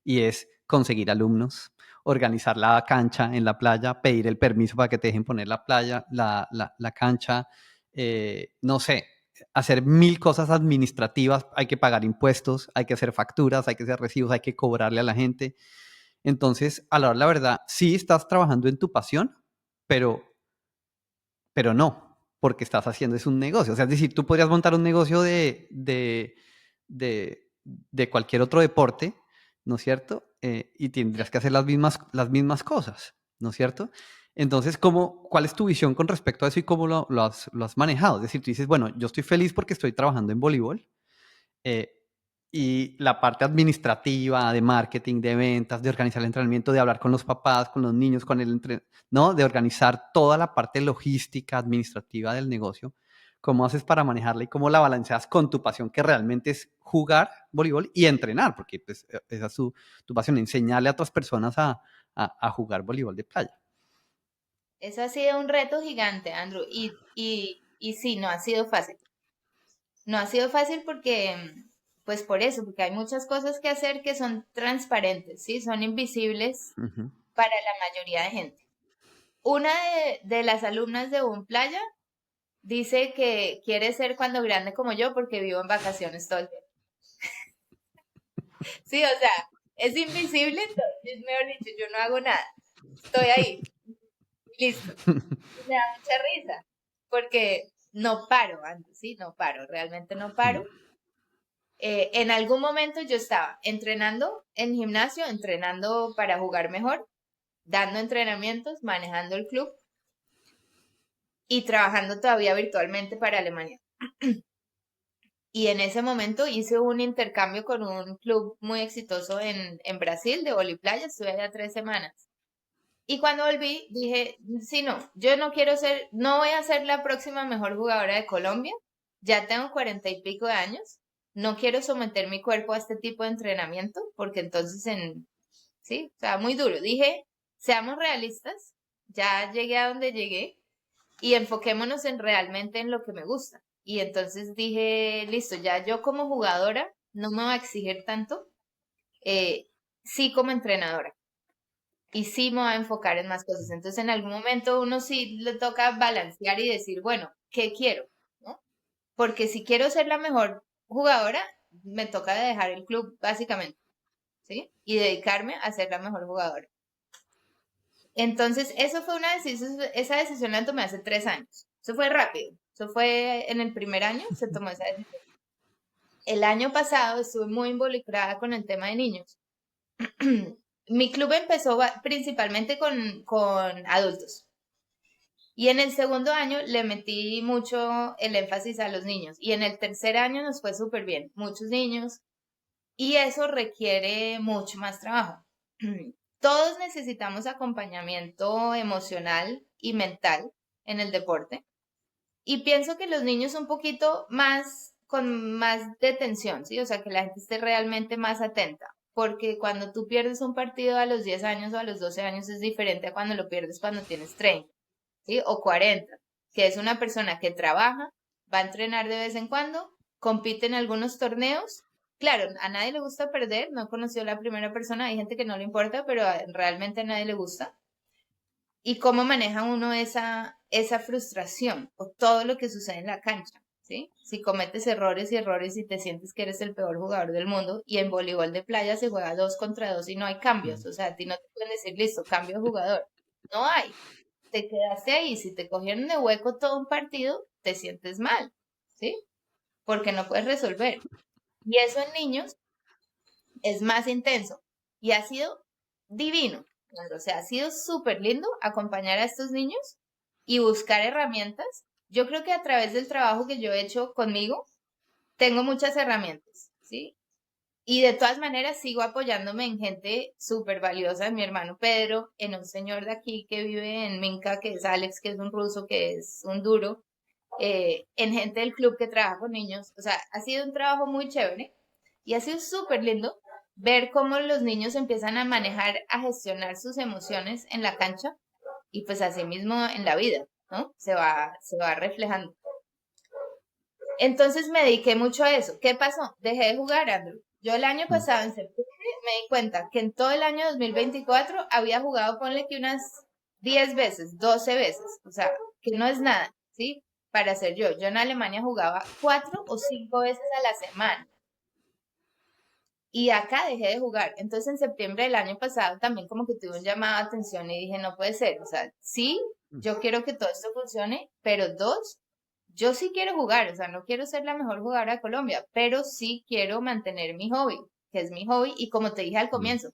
Y es conseguir alumnos, organizar la cancha en la playa, pedir el permiso para que te dejen poner la playa, la cancha, no sé, hacer 1000 cosas administrativas, hay que pagar impuestos, hay que hacer facturas, hay que hacer recibos, hay que cobrarle a la gente. Entonces, a la hora de la verdad, sí estás trabajando en tu pasión, pero, pero no, porque estás haciendo es un negocio. O sea, es decir, tú podrías montar un negocio de cualquier otro deporte, ¿no es cierto? Y tendrías que hacer las mismas cosas, ¿no es cierto? Entonces, ¿cuál es tu visión con respecto a eso y cómo lo has manejado? Es decir, tú dices, bueno, yo estoy feliz porque estoy trabajando en voleibol, eh, y la parte administrativa, de marketing, de ventas, de organizar el entrenamiento, de hablar con los papás, con los niños, ¿no? De organizar toda la parte logística, administrativa del negocio. ¿Cómo haces para manejarla y cómo la balanceas con tu pasión, que realmente es jugar voleibol y entrenar? Porque pues, esa es tu pasión, enseñarle a otras personas a jugar voleibol de playa. Eso ha sido un reto gigante, Andrew, y sí, no ha sido fácil. No ha sido fácil porque, pues por eso, porque hay muchas cosas que hacer que son transparentes, ¿sí? Son invisibles Ujú. para la mayoría de gente. Una de las alumnas de un playa dice que quiere ser cuando grande como yo porque vivo en vacaciones todo el tiempo. Sí, o sea, es invisible, es mejor dicho, yo no hago nada. Estoy ahí, listo. Y me da mucha risa porque no paro, Andrew, sí, no paro, realmente no paro. En algún momento yo estaba entrenando en gimnasio, entrenando para jugar mejor, dando entrenamientos, manejando el club y trabajando todavía virtualmente para Alemania. Y en ese momento hice un intercambio con un club muy exitoso en Brasil de voliplaya, estuve allá 3 semanas. Y cuando volví dije, sí, no, yo no quiero ser, no voy a ser la próxima mejor jugadora de Colombia, ya tengo 40 y pico de años, no quiero someter mi cuerpo a este tipo de entrenamiento, porque entonces sí, o sea, muy duro. Dije, seamos realistas, ya llegué a donde llegué y enfoquémonos en realmente en lo que me gusta. Y entonces dije, listo, ya yo como jugadora no me voy a exigir tanto, eh, sí como entrenadora. Y sí me voy a enfocar en más cosas. Entonces en algún momento uno sí le toca balancear y decir, bueno, ¿qué quiero? ¿No? Porque si quiero ser la mejor jugadora, me toca dejar el club básicamente, ¿sí? Y dedicarme a ser la mejor jugadora. Entonces, eso fue una decisión, esa decisión la tomé hace 3 años. Eso fue rápido. Eso fue en el primer año, se tomó esa decisión. El año pasado estuve muy involucrada con el tema de niños. Mi club empezó principalmente con adultos. Y en el segundo año le metí mucho el énfasis a los niños. Y en el tercer año nos fue súper bien. Muchos niños. Y eso requiere mucho más trabajo. Todos necesitamos acompañamiento emocional y mental en el deporte. Y pienso que los niños un poquito más, con más detención, ¿sí? O sea, que la gente esté realmente más atenta. Porque cuando tú pierdes un partido a los 10 años o a los 12 años es diferente a cuando lo pierdes cuando tienes 30, ¿sí? O 40, que es una persona que trabaja, va a entrenar de vez en cuando, compite en algunos torneos. Claro, a nadie le gusta perder, no conoció la primera persona, hay gente que no le importa, pero realmente a nadie le gusta. ¿Y cómo maneja uno esa frustración o todo lo que sucede en la cancha? ¿Sí? Si cometes errores y errores y te sientes que eres el peor jugador del mundo y en voleibol de playa se juega 2 contra 2 y no hay cambios, o sea, a ti no te pueden decir, listo, cambio de jugador. No hay, te quedaste ahí, si te cogieron de hueco todo un partido, te sientes mal, ¿sí? Porque no puedes resolver. Y eso en niños es más intenso y ha sido divino. O sea, ha sido súper lindo acompañar a estos niños y buscar herramientas. Yo creo que a través del trabajo que yo he hecho conmigo, tengo muchas herramientas, ¿sí? Y de todas maneras sigo apoyándome en gente súper valiosa, en mi hermano Pedro, en un señor de aquí que vive en Minca, que es Alex, que es un ruso, que es un duro, en gente del club que trabaja con niños. O sea, ha sido un trabajo muy chévere y ha sido súper lindo ver cómo los niños empiezan a manejar, a gestionar sus emociones en la cancha y pues así mismo en la vida, ¿no? Se va reflejando. Entonces me dediqué mucho a eso. ¿Qué pasó? Dejé de jugar, Andrew. Yo el año Mm, pasado, en septiembre, me di cuenta que en todo el año 2024 había jugado, ponle que unas 10 veces, 12 veces. O sea, que no es nada, ¿sí? Para ser yo. Yo en Alemania jugaba 4 o 5 veces a la semana. Y acá dejé de jugar. Entonces en septiembre del año pasado también como que tuve un llamado de atención y dije, no puede ser. O sea, sí, mm, yo quiero que todo esto funcione, pero dos, yo sí quiero jugar. O sea, no quiero ser la mejor jugadora de Colombia, pero sí quiero mantener mi hobby, que es mi hobby. Y como te dije al mm. comienzo,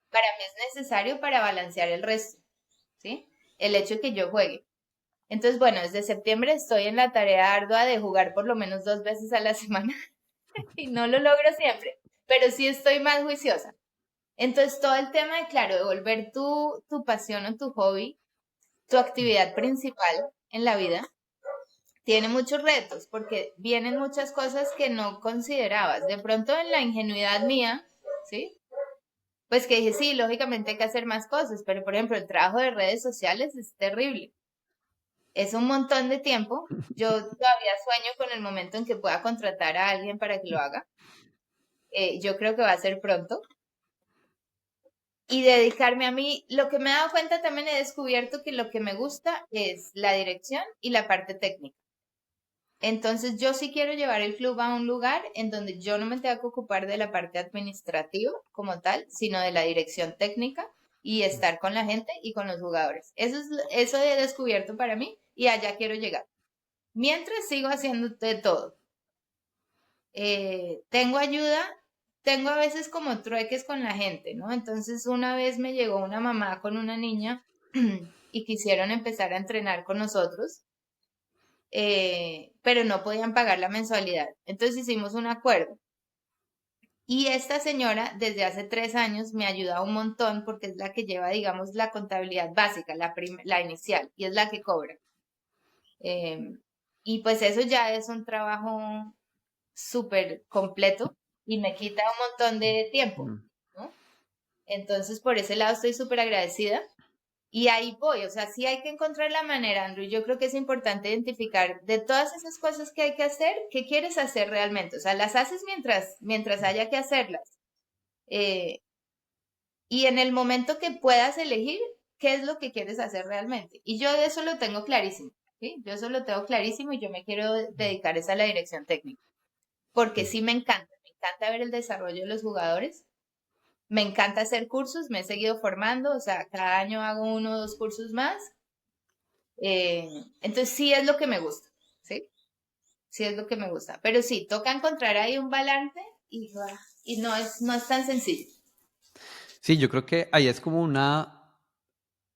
para mí es necesario para balancear el resto, ¿sí? El hecho de que yo juegue. Entonces, bueno, desde septiembre estoy en la tarea ardua de jugar por lo menos 2 veces a la semana y no lo logro siempre, pero sí estoy más juiciosa. Entonces, todo el tema de, claro, de volver tu pasión o tu hobby, tu actividad principal en la vida, tiene muchos retos porque vienen muchas cosas que no considerabas. De pronto, en la ingenuidad mía, ¿sí? Pues que dije, sí, lógicamente hay que hacer más cosas, pero por ejemplo, el trabajo de redes sociales es terrible. Es un montón de tiempo. Yo todavía sueño con el momento en que pueda contratar a alguien para que lo haga. Yo creo que va a ser pronto. Y dedicarme a mí. Lo que me he dado cuenta también he descubierto que lo que me gusta es la dirección y la parte técnica. Entonces yo sí quiero llevar el club a un lugar en donde yo no me tenga que ocupar de la parte administrativa como tal, sino de la dirección técnica y estar con la gente y con los jugadores. Eso he descubierto para mí y allá quiero llegar. Mientras sigo haciendo de todo. Tengo ayuda, tengo a veces como trueques con la gente, ¿no? Entonces una vez me llegó una mamá con una niña y quisieron empezar a entrenar con nosotros, pero no podían pagar la mensualidad. Entonces hicimos un acuerdo. Y esta señora desde hace 3 años me ayuda un montón porque es la que lleva, digamos, la contabilidad básica, la inicial, y es la que cobra. Eh, y pues eso ya es un trabajo súper completo y me quita un montón de tiempo, Mm. ¿no? Entonces, por ese lado estoy súper agradecida y ahí voy, o sea, sí hay que encontrar la manera, Andrew. Yo creo que es importante identificar de todas esas cosas que hay que hacer, qué quieres hacer realmente, o sea, las haces mientras haya que hacerlas. Eh, y en el momento que puedas elegir, qué es lo que quieres hacer realmente. Y yo eso lo tengo clarísimo, ¿sí? Yo eso lo tengo clarísimo y yo me quiero dedicar es a la dirección técnica porque Mm. sí me encanta ver el desarrollo de los jugadores, me encanta hacer cursos, me he seguido formando, o sea, cada año hago 1 o 2 cursos más, eh, entonces sí es lo que me gusta, ¿sí? Sí es lo que me gusta, pero sí, toca encontrar ahí un balance y no es tan sencillo. Sí, yo creo que ahí es como una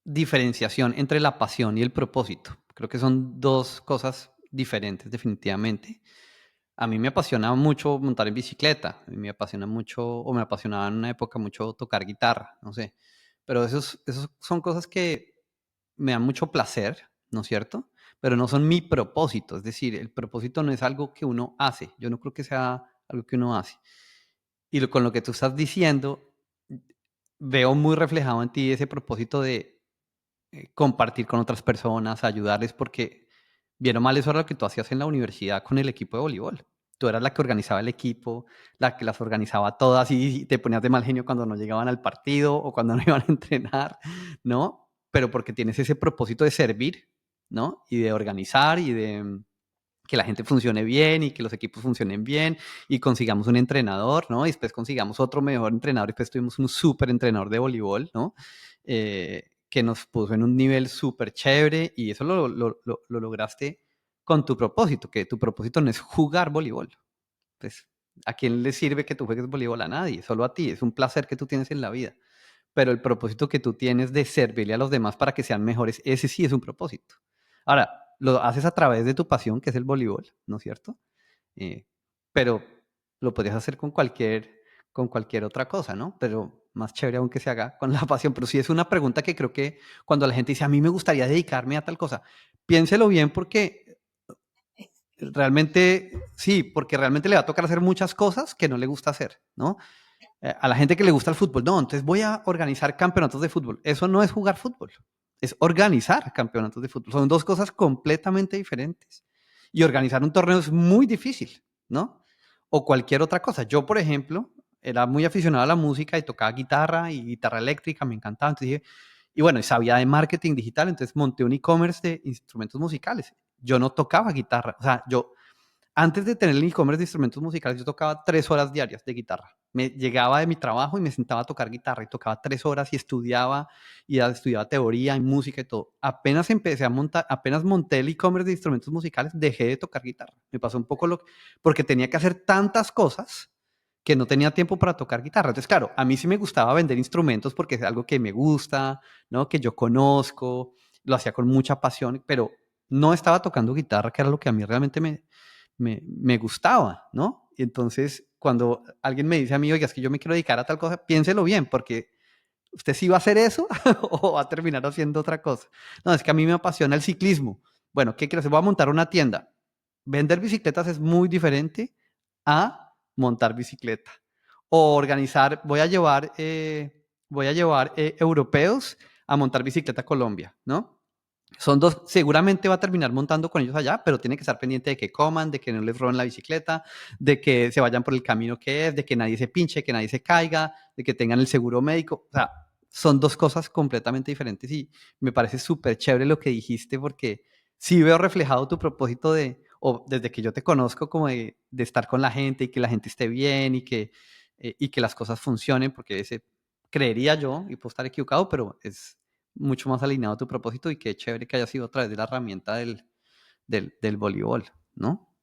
diferenciación entre la pasión y el propósito. Creo que son dos cosas diferentes definitivamente. A mí me apasiona mucho montar en bicicleta, a mí me apasiona mucho, o me apasionaba en una época mucho tocar guitarra, no sé. Pero esos son cosas que me dan mucho placer, ¿no es cierto? Pero no son mi propósito, es decir, el propósito no es algo que uno hace, yo no creo que sea algo que uno hace. Y con lo que tú estás diciendo, veo muy reflejado en ti ese propósito de compartir con otras personas, ayudarles, porque bien o mal eso era lo que tú hacías en la universidad con el equipo de voleibol. Tú eras la que organizaba el equipo, la que las organizaba todas y te ponías de mal genio cuando no llegaban al partido o cuando no iban a entrenar, ¿no? Pero porque tienes ese propósito de servir, ¿no? Y de organizar y de que la gente funcione bien y que los equipos funcionen bien y consigamos un entrenador, ¿no? Y después consigamos otro mejor entrenador y después tuvimos un súper entrenador de voleibol, ¿no? Que nos puso en un nivel súper chévere y eso lo lograste con tu propósito, que tu propósito no es jugar voleibol. Pues, ¿a quién le sirve que tú juegues voleibol? A nadie, solo a ti. Es un placer que tú tienes en la vida. Pero el propósito que tú tienes de servirle a los demás para que sean mejores, ese sí es un propósito. Ahora, lo haces a través de tu pasión, que es el voleibol, ¿no es cierto? Eh, pero lo podrías hacer con cualquier otra cosa, ¿no? Pero más chévere aún que se haga con la pasión. Pero sí es una pregunta que creo que cuando la gente dice, a mí me gustaría dedicarme a tal cosa, piénselo bien porque realmente, sí, porque realmente le va a tocar hacer muchas cosas que no le gusta hacer, ¿no? A la gente que le gusta el fútbol, no, entonces voy a organizar campeonatos de fútbol. Eso no es jugar fútbol, es organizar campeonatos de fútbol. Son dos cosas completamente diferentes. y organizar un torneo es muy difícil, ¿no? O cualquier otra cosa. Yo, por ejemplo, era muy aficionado a la música y tocaba guitarra y guitarra eléctrica, me encantaba. Entonces dije, y bueno, y sabía de marketing digital, entonces monté un e-commerce de instrumentos musicales. Yo no tocaba guitarra, o sea, yo antes de tener el e-commerce de instrumentos musicales, yo tocaba 3 horas diarias de guitarra. Me llegaba de mi trabajo y me sentaba a tocar guitarra y tocaba 3 horas y estudiaba estudiaba teoría y música y todo. Apenas empecé a montar, apenas monté el e-commerce de instrumentos musicales, dejé de tocar guitarra. Me pasó un poco porque tenía que hacer tantas cosas que no tenía tiempo para tocar guitarra. Entonces, claro, a mí sí me gustaba vender instrumentos porque es algo que me gusta, ¿no? Que yo conozco, lo hacía con mucha pasión, pero no estaba tocando guitarra, que era lo que a mí realmente me gustaba, ¿no? Y entonces, cuando alguien me dice a mí, oiga, es que yo me quiero dedicar a tal cosa, piénselo bien, porque usted sí va a hacer eso o va a terminar haciendo otra cosa. No, es que a mí me apasiona el ciclismo. Bueno, ¿qué quiero hacer? Voy a montar una tienda. Vender bicicletas es muy diferente a montar bicicleta. O organizar, voy a llevar europeos a montar bicicleta a Colombia, ¿no? Son dos, seguramente va a terminar montando con ellos allá, pero tiene que estar pendiente de que coman, de que no les roben la bicicleta, de que se vayan por el camino que es, de que nadie se pinche, que nadie se caiga, de que tengan el seguro médico. O sea, son dos cosas completamente diferentes y me parece súper chévere lo que dijiste porque sí veo reflejado tu propósito o desde que yo te conozco, como de estar con la gente y que la gente esté bien y que las cosas funcionen, porque ese creería yo, y puedo estar equivocado, pero es mucho más alineado a tu propósito y qué chévere que haya sido a través de la herramienta del voleibol, ¿no?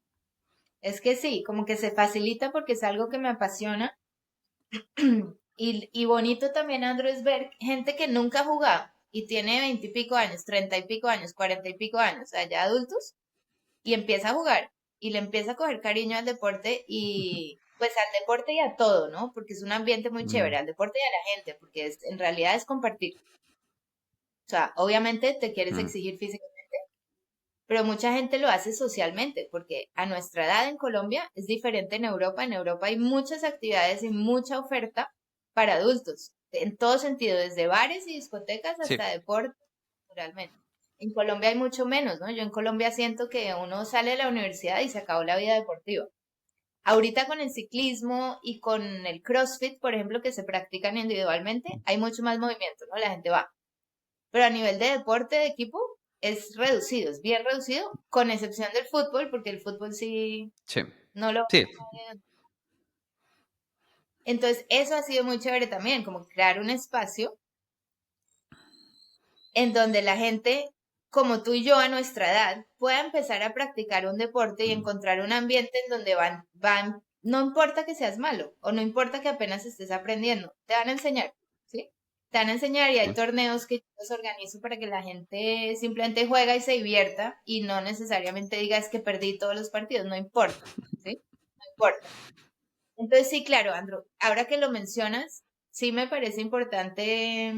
Es que sí, como que se facilita porque es algo que me apasiona. Y bonito también, Andrew, es ver gente que nunca ha jugado y tiene 20 y pico años, 30 y pico años, 40 y pico años, o sea, ya adultos, y empieza a jugar y le empieza a coger cariño al deporte y pues al deporte y a todo, ¿no? Porque es un ambiente muy Mm, chévere, al deporte y a la gente, porque en realidad es compartir. O sea, obviamente te quieres mm, exigir físicamente, pero mucha gente lo hace socialmente, porque a nuestra edad en Colombia es diferente en Europa. En Europa hay muchas actividades y mucha oferta para adultos, en todo sentido, desde bares y discotecas sí, hasta deporte, naturalmente. En Colombia hay mucho menos, ¿no? Yo en Colombia siento que uno sale de la universidad y se acabó la vida deportiva. Ahorita con el ciclismo y con el CrossFit, por ejemplo, que se practican individualmente, hay mucho más movimiento, ¿no? La gente va. Pero a nivel de deporte de equipo es reducido, es bien reducido, con excepción del fútbol, porque el fútbol sí sí, no lo... sí. Entonces, eso ha sido muy chévere también, como crear un espacio en donde la gente, como tú y yo a nuestra edad, pueda empezar a practicar un deporte y Mm, encontrar un ambiente en donde no importa que seas malo o no importa que apenas estés aprendiendo, te van a enseñar, ¿sí? Te van a enseñar y hay sí. torneos que yo los organizo para que la gente simplemente juega y se divierta y no necesariamente diga es que perdí todos los partidos, no importa, ¿sí? No importa. Entonces sí, claro, Andrew, ahora que lo mencionas, sí me parece importante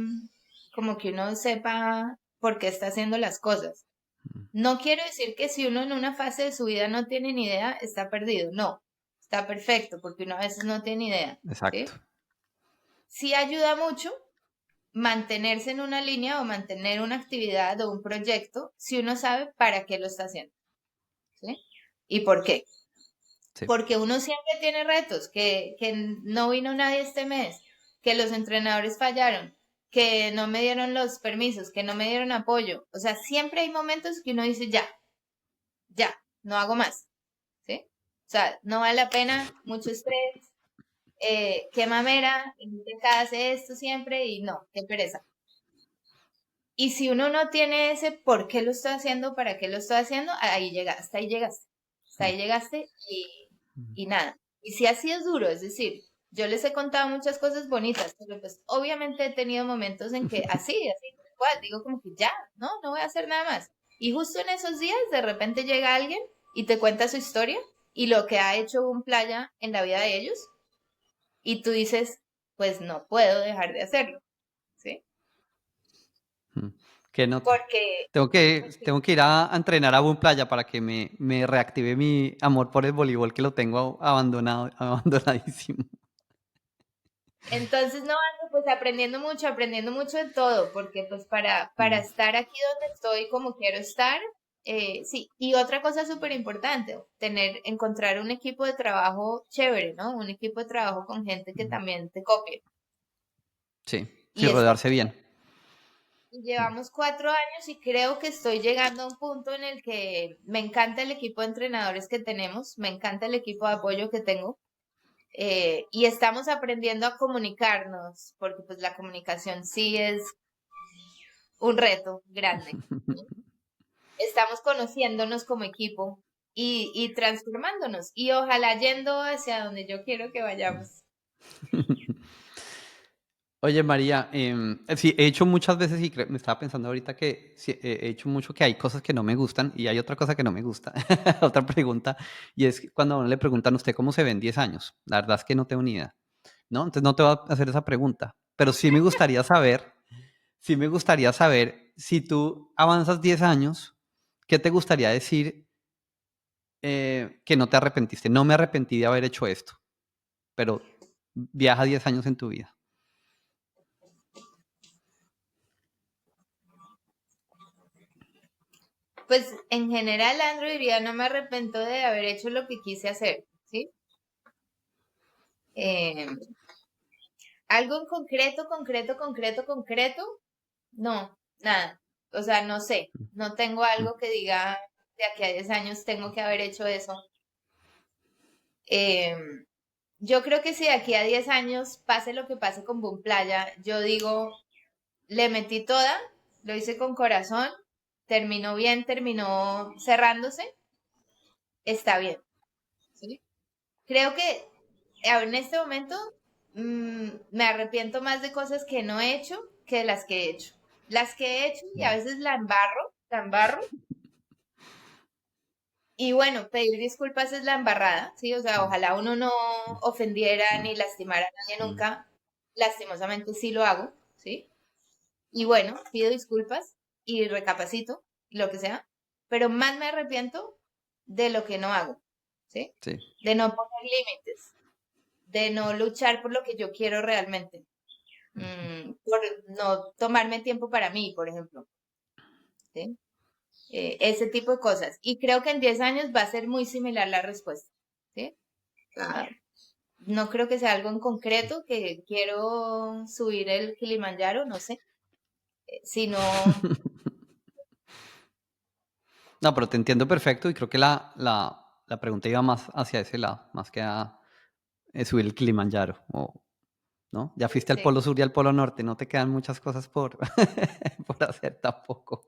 como que uno sepa por qué está haciendo las cosas. Mm, No quiero decir que si uno en una fase de su vida no tiene ni idea, está perdido. No, está perfecto, porque uno a veces no tiene idea, exacto. ¿sí? Sí ayuda mucho mantenerse en una línea o mantener una actividad o un proyecto si uno sabe para qué lo está haciendo, ¿sí? ¿Y por qué? Sí. Porque uno siempre tiene retos, que no vino nadie este mes, que los entrenadores fallaron, que no me dieron los permisos, que no me dieron apoyo. O sea, siempre hay momentos que uno dice, ya, ya, no hago más, ¿sí? O sea, no vale la pena, mucho estrés, qué mamera, la gente acá hace esto siempre y no, qué pereza. Y si uno no tiene ese por qué lo estoy haciendo, para qué lo estoy haciendo, ahí llega, hasta ahí llegaste. Hasta Mm, ahí llegaste mm, y nada. Y si ha sido duro, es decir, yo les he contado muchas cosas bonitas, pero pues obviamente he tenido momentos en que así, tal cual, digo como que ya, no, no voy a hacer nada más. Y justo en esos días de repente llega alguien y te cuenta su historia y lo que ha hecho un playa en la vida de ellos y tú dices, pues no puedo dejar de hacerlo, ¿sí? mm. Qué nota. Porque, Tengo que ir a entrenar a Boom Playa para que me reactive mi amor por el voleibol que lo tengo abandonado, abandonadísimo. entonces, no, ando pues aprendiendo mucho de todo, porque pues para Mm, estar aquí donde estoy como quiero estar, Sí, y otra cosa súper importante, encontrar un equipo de trabajo chévere, ¿no? Un equipo de trabajo con gente que Mm. también te copie. Sí, sí, Y está. rodearse bien. Mm. Llevamos 4 años y creo que estoy llegando a un punto en el que me encanta el equipo de entrenadores que tenemos, me encanta el equipo de apoyo que tengo, y estamos aprendiendo a comunicarnos, porque pues la comunicación sí es un reto grande. Estamos conociéndonos como equipo y transformándonos y ojalá yendo hacia donde yo quiero que vayamos. Oye, María, sí, he hecho muchas veces y me estaba pensando ahorita que sí, he hecho mucho que hay cosas que no me gustan y hay otra cosa que no me gusta. Otra pregunta, y es que cuando a uno le preguntan a usted cómo se ve en 10 años, la verdad es que no tengo ni idea, ¿no? Entonces no te voy a hacer esa pregunta, pero sí me gustaría saber si tú avanzas 10 años, ¿qué te gustaría decir que no te arrepentiste? No me arrepentí de haber hecho esto, pero viaja 10 años en tu vida. Pues en general, Andrew diría, no me arrepiento de haber hecho lo que quise hacer, ¿sí? Eh, Algo en concreto, no, nada. O sea, no sé, no tengo Mm. algo que diga de aquí a 10 años tengo que haber hecho eso. Eh, yo creo que si de aquí a 10 años pase lo que pase con Boom Playa, yo digo, le metí toda, lo hice con corazón, terminó bien, terminó cerrándose, está bien, ¿sí? Creo que en este momento me arrepiento más de cosas que no he hecho que de las que he hecho. Las que he hecho y a veces la embarro. Y bueno, pedir disculpas es la embarrada, ¿sí? O sea, Mm. ojalá uno no Mm. ofendiera Mm. ni lastimara a nadie Mm. nunca. Lastimosamente sí lo hago, ¿sí? Y bueno, pido disculpas y recapacito, lo que sea. Pero más me arrepiento de lo que no hago, ¿sí? Sí. De no poner límites, de no luchar por lo que yo quiero realmente, por no tomarme tiempo para mí, por ejemplo, ¿sí? Ese tipo de cosas. Y creo que en 10 años va a ser muy similar la respuesta, ¿sí? Ah, no creo que sea algo en concreto que quiero subir el Kilimanjaro, no sé, sino, No, pero te entiendo perfecto y creo que la pregunta iba más hacia ese lado, más que a subir el Kilimanjaro, ¿no? Ya fuiste al sí. Polo Sur y al Polo Norte, no te quedan muchas cosas por, por hacer tampoco,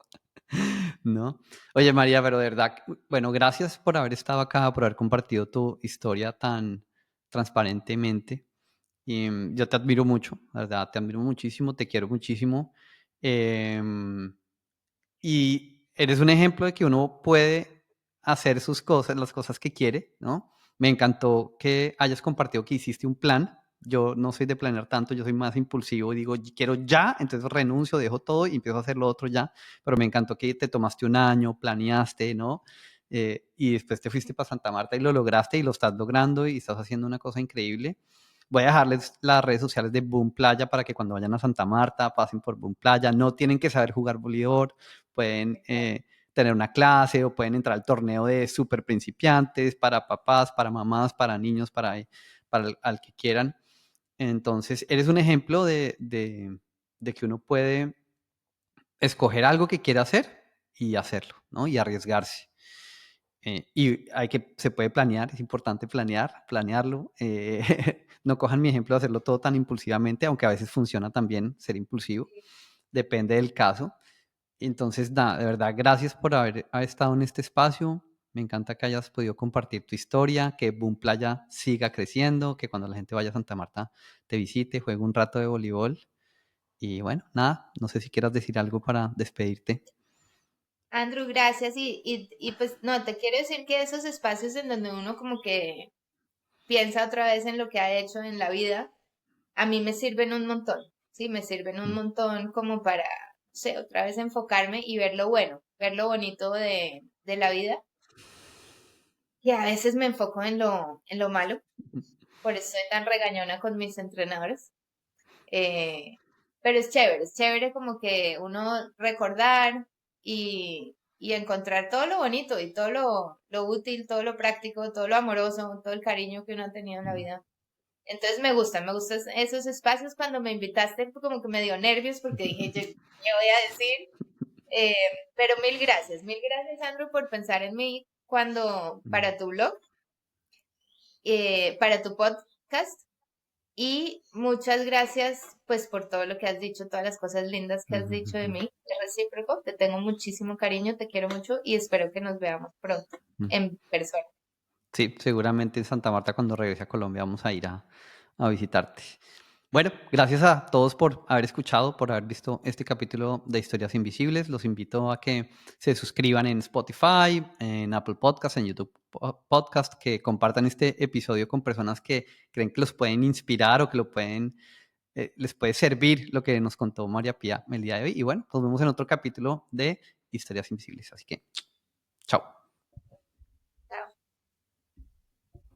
¿no? Oye, María, pero de verdad, bueno, gracias por haber estado acá, por haber compartido tu historia tan transparentemente. Y yo te admiro mucho, la verdad, te admiro muchísimo, te quiero muchísimo. em, Y eres un ejemplo de que uno puede hacer sus cosas, las cosas que quiere, ¿no? Me encantó que hayas compartido que hiciste un plan. Yo no soy de planear tanto, yo soy más impulsivo y digo, quiero ya, entonces renuncio, dejo todo y empiezo a hacer lo otro ya. Pero me encantó que te tomaste un año, planeaste, ¿no? Y después te fuiste para Santa Marta y lo lograste y lo estás logrando y estás haciendo una cosa increíble. Voy a dejarles las redes sociales de Boom Playa para que cuando vayan a Santa Marta pasen por Boom Playa. No tienen que saber jugar voleibol, pueden tener una clase o pueden entrar al torneo de super principiantes para papás, para mamás, para niños, para al que quieran. Entonces, eres un ejemplo de que uno puede escoger algo que quiera hacer y hacerlo, ¿no? Y arriesgarse. Y se puede planear, es importante planearlo. No cojan mi ejemplo de hacerlo todo tan impulsivamente, aunque a veces funciona también ser impulsivo, depende del caso. Entonces, nada, de verdad, gracias por haber estado en este espacio. Me encanta que hayas podido compartir tu historia, que Boom Playa siga creciendo, que cuando la gente vaya a Santa Marta te visite, juegue un rato de voleibol. Y bueno, nada, no sé si quieras decir algo para despedirte. Andrew, gracias. Y pues no, te quiero decir que esos espacios en donde uno como que piensa otra vez en lo que ha hecho en la vida, a mí me sirven un montón, ¿sí? Me sirven un Mm. montón como para, no sé, otra vez enfocarme y ver lo bueno, ver lo bonito de la vida. Y a veces me enfoco en lo malo, por eso soy tan regañona con mis entrenadores. Eh, pero es chévere como que uno recordar y encontrar todo lo bonito y todo lo útil, todo lo práctico, todo lo amoroso, todo el cariño que uno ha tenido en la vida. Entonces me gustan esos espacios. Cuando me invitaste, pues, como que me dio nervios porque dije, yo, ¿qué voy a decir? Eh, pero mil gracias, Andrew, por pensar en mí cuando, para tu blog, para tu podcast. Y muchas gracias, pues, por todo lo que has dicho, todas las cosas lindas que has dicho de mí. Es recíproco, te tengo muchísimo cariño, te quiero mucho y espero que nos veamos pronto en persona. Sí, seguramente en Santa Marta cuando regrese a Colombia vamos a ir a visitarte. Bueno, gracias a todos por haber escuchado, por haber visto este capítulo de Historias Invisibles. Los invito a que se suscriban en Spotify, en Apple Podcast, en YouTube Podcast, que compartan este episodio con personas que creen que los pueden inspirar o que lo pueden, les puede servir lo que nos contó María Pía el día de hoy. Y bueno, nos vemos en otro capítulo de Historias Invisibles. Así que, chao.